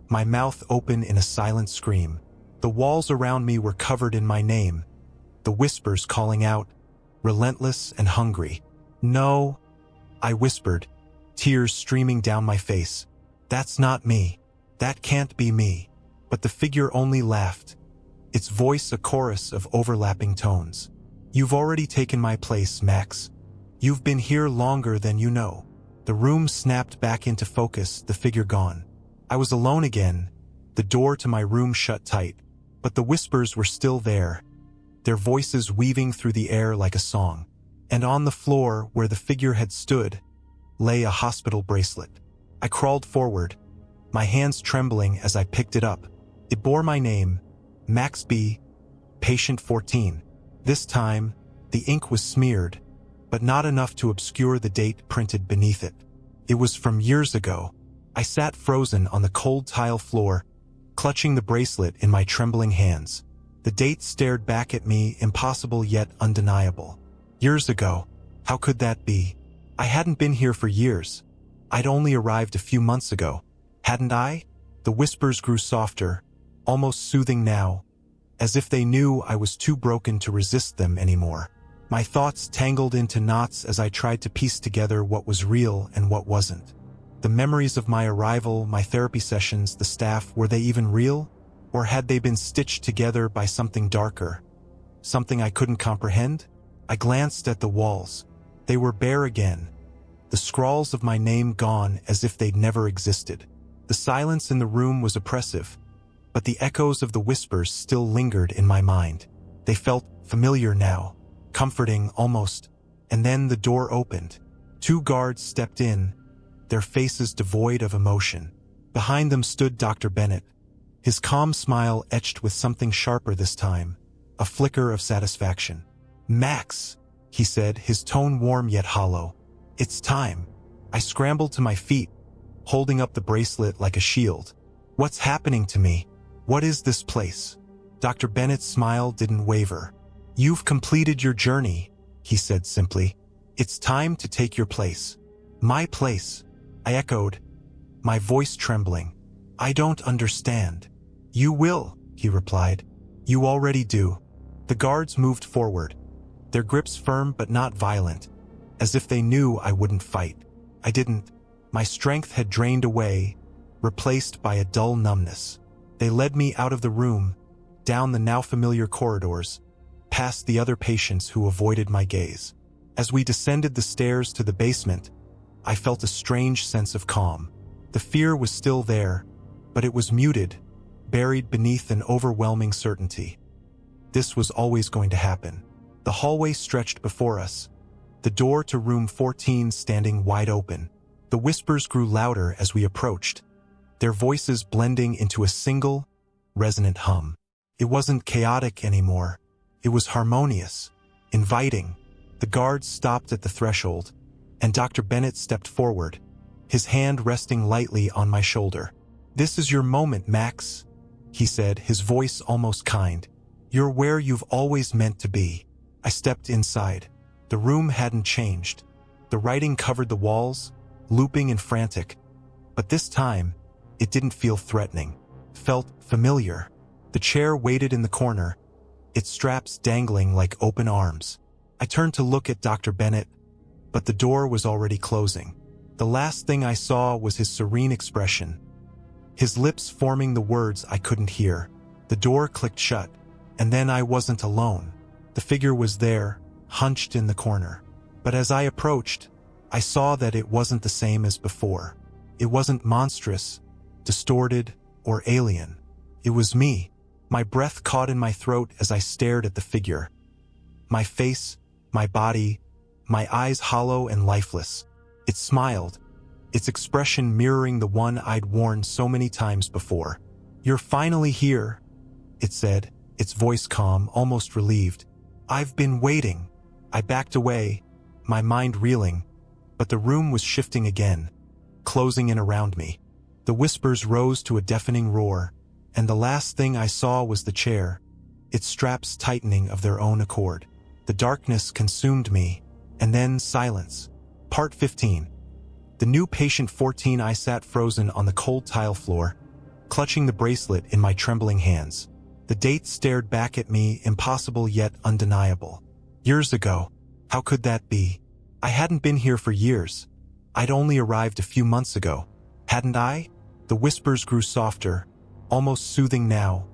my mouth open in a silent scream. The walls around me were covered in my name, the whispers calling out, relentless and hungry. "No," I whispered, tears streaming down my face. "That's not me. That can't be me." But the figure only laughed, its voice a chorus of overlapping tones. "You've already taken my place, Max. You've been here longer than you know." The room snapped back into focus, the figure gone. I was alone again, the door to my room shut tight, but the whispers were still there, their voices weaving through the air like a song. And on the floor, where the figure had stood, lay a hospital bracelet. I crawled forward, my hands trembling as I picked it up. It bore my name, Max B., patient 14. This time, the ink was smeared, but not enough to obscure the date printed beneath it. It was from years ago. I sat frozen on the cold tile floor, clutching the bracelet in my trembling hands. The date stared back at me, impossible yet undeniable. Years ago. How could that be? I hadn't been here for years. I'd only arrived a few months ago. Hadn't I? The whispers grew softer, almost soothing now, as if they knew I was too broken to resist them anymore. My thoughts tangled into knots as I tried to piece together what was real and what wasn't. The memories of my arrival, my therapy sessions, the staff, were they even real? Or had they been stitched together by something darker? Something I couldn't comprehend? I glanced at the walls. They were bare again, the scrawls of my name gone as if they'd never existed. The silence in the room was oppressive, but the echoes of the whispers still lingered in my mind. They felt familiar now, comforting almost. And then the door opened. 2 guards stepped in, their faces devoid of emotion. Behind them stood Dr. Bennett, his calm smile etched with something sharper this time, a flicker of satisfaction. "Max," he said, his tone warm yet hollow. "It's time." I scrambled to my feet, holding up the bracelet like a shield. "What's happening to me? What is this place?" Dr. Bennett's smile didn't waver. "You've completed your journey," he said simply. "It's time to take your place." "My place," I echoed, my voice trembling. "I don't understand." "You will," he replied. "You already do." The guards moved forward, their grips firm but not violent, as if they knew I wouldn't fight. I didn't. My strength had drained away, replaced by a dull numbness. They led me out of the room, down the now familiar corridors, past the other patients who avoided my gaze. As we descended the stairs to the basement, I felt a strange sense of calm. The fear was still there, but it was muted, buried beneath an overwhelming certainty. This was always going to happen. The hallway stretched before us, the door to room 14 standing wide open. The whispers grew louder as we approached, their voices blending into a single, resonant hum. It wasn't chaotic anymore. It was harmonious, inviting. The guards stopped at the threshold, and Dr. Bennett stepped forward, his hand resting lightly on my shoulder. "This is your moment, Max," he said, his voice almost kind. "You're where you've always meant to be." I stepped inside. The room hadn't changed. The writing covered the walls, looping and frantic. But this time, it didn't feel threatening. Felt familiar. The chair waited in the corner, its straps dangling like open arms. I turned to look at Dr. Bennett, but the door was already closing. The last thing I saw was his serene expression, his lips forming the words I couldn't hear. The door clicked shut, and then I wasn't alone. The figure was there, hunched in the corner. But as I approached, I saw that it wasn't the same as before. It wasn't monstrous, distorted, or alien. It was me. My breath caught in my throat as I stared at the figure. My face, my body, my eyes hollow and lifeless. It smiled, its expression mirroring the one I'd worn so many times before. "You're finally here," it said, its voice calm, almost relieved. "I've been waiting." I backed away, my mind reeling, but the room was shifting again, closing in around me. The whispers rose to a deafening roar, and the last thing I saw was the chair, its straps tightening of their own accord. The darkness consumed me, and then silence. Part 15. The new patient 14. I sat frozen on the cold tile floor, clutching the bracelet in my trembling hands. The date stared back at me, impossible yet undeniable. Years ago. How could that be? I hadn't been here for years. I'd only arrived a few months ago. Hadn't I? The whispers grew softer, almost soothing now,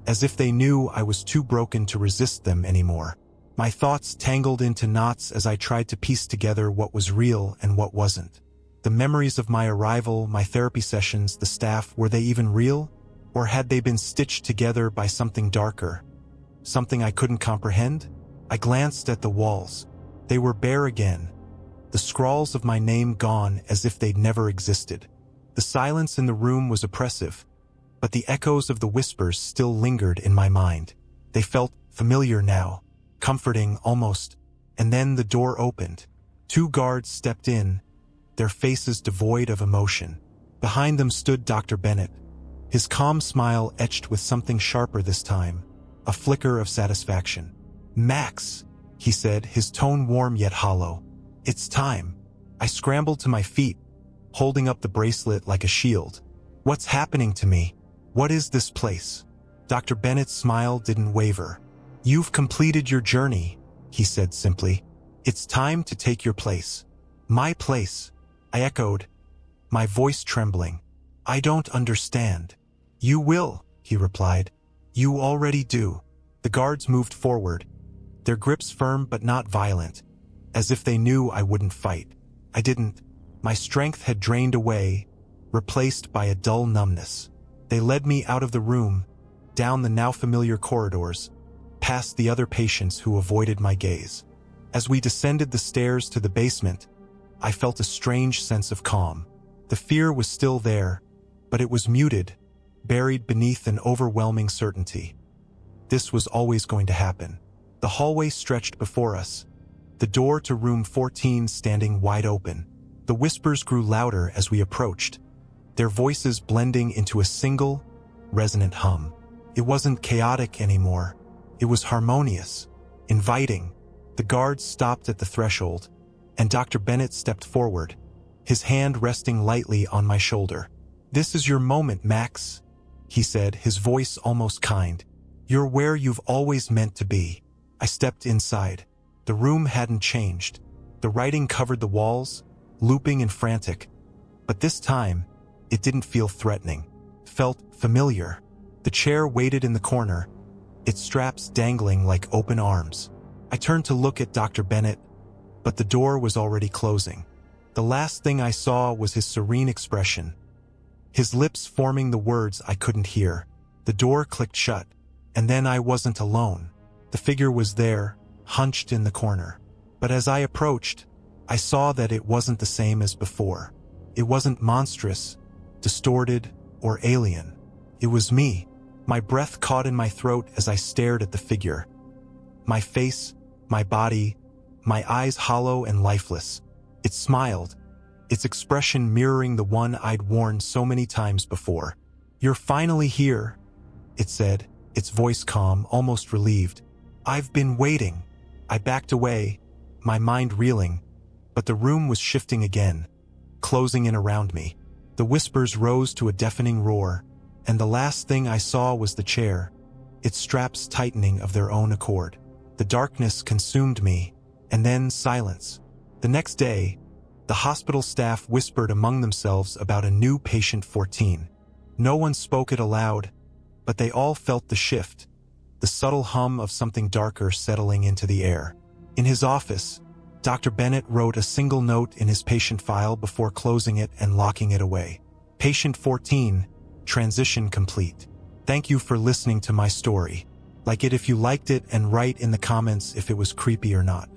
as if they knew I was too broken to resist them anymore. My thoughts tangled into knots as I tried to piece together what was real and what wasn't. The memories of my arrival, my therapy sessions, the staff, were they even real? Or had they been stitched together by something darker? Something I couldn't comprehend? I glanced at the walls. They were bare again, the scrawls of my name gone as if they'd never existed. The silence in the room was oppressive, but the echoes of the whispers still lingered in my mind. They felt familiar now, comforting almost, and then the door opened. 2 guards stepped in, their faces devoid of emotion. Behind them stood Dr. Bennett, his calm smile etched with something sharper this time, a flicker of satisfaction. "Max," he said, his tone warm yet hollow. "It's time." I scrambled to my feet, holding up the bracelet like a shield. "What's happening to me? What is this place?" Dr. Bennett's smile didn't waver. "You've completed your journey," he said simply. "It's time to take your place." "My place," I echoed, my voice trembling. "I don't understand." "You will," he replied. "You already do." The guards moved forward, their grips firm but not violent, as if they knew I wouldn't fight. I didn't. My strength had drained away, replaced by a dull numbness. They led me out of the room, down the now familiar corridors, past the other patients who avoided my gaze. As we descended the stairs to the basement, I felt a strange sense of calm. The fear was still there, but it was muted, buried beneath an overwhelming certainty. This was always going to happen. The hallway stretched before us, the door to room 14 standing wide open. The whispers grew louder as we approached, their voices blending into a single, resonant hum. It wasn't chaotic anymore. It was harmonious, inviting. The guards stopped at the threshold, and Dr. Bennett stepped forward, his hand resting lightly on my shoulder. "This is your moment, Max," he said, his voice almost kind. "You're where you've always meant to be." I stepped inside. The room hadn't changed. The writing covered the walls, looping and frantic. But this time, it didn't feel threatening. Felt familiar. The chair waited in the corner, its straps dangling like open arms. I turned to look at Dr. Bennett, but the door was already closing. The last thing I saw was his serene expression, his lips forming the words I couldn't hear. The door clicked shut, and then I wasn't alone. The figure was there, hunched in the corner. But as I approached, I saw that it wasn't the same as before. It wasn't monstrous, distorted, or alien. It was me. My breath caught in my throat as I stared at the figure. My face, my body, my eyes hollow and lifeless. It smiled, its expression mirroring the one I'd worn so many times before. "You're finally here," it said, its voice calm, almost relieved. "I've been waiting." I backed away, my mind reeling, but the room was shifting again, closing in around me. The whispers rose to a deafening roar, and the last thing I saw was the chair, its straps tightening of their own accord. The darkness consumed me, and then silence. The next day, the hospital staff whispered among themselves about a new patient 14. No one spoke it aloud, but they all felt the shift, the subtle hum of something darker settling into the air. In his office, Dr. Bennett wrote a single note in his patient file before closing it and locking it away. Patient 14, transition complete. Thank you for listening to my story. Like it if you liked it and write in the comments if it was creepy or not.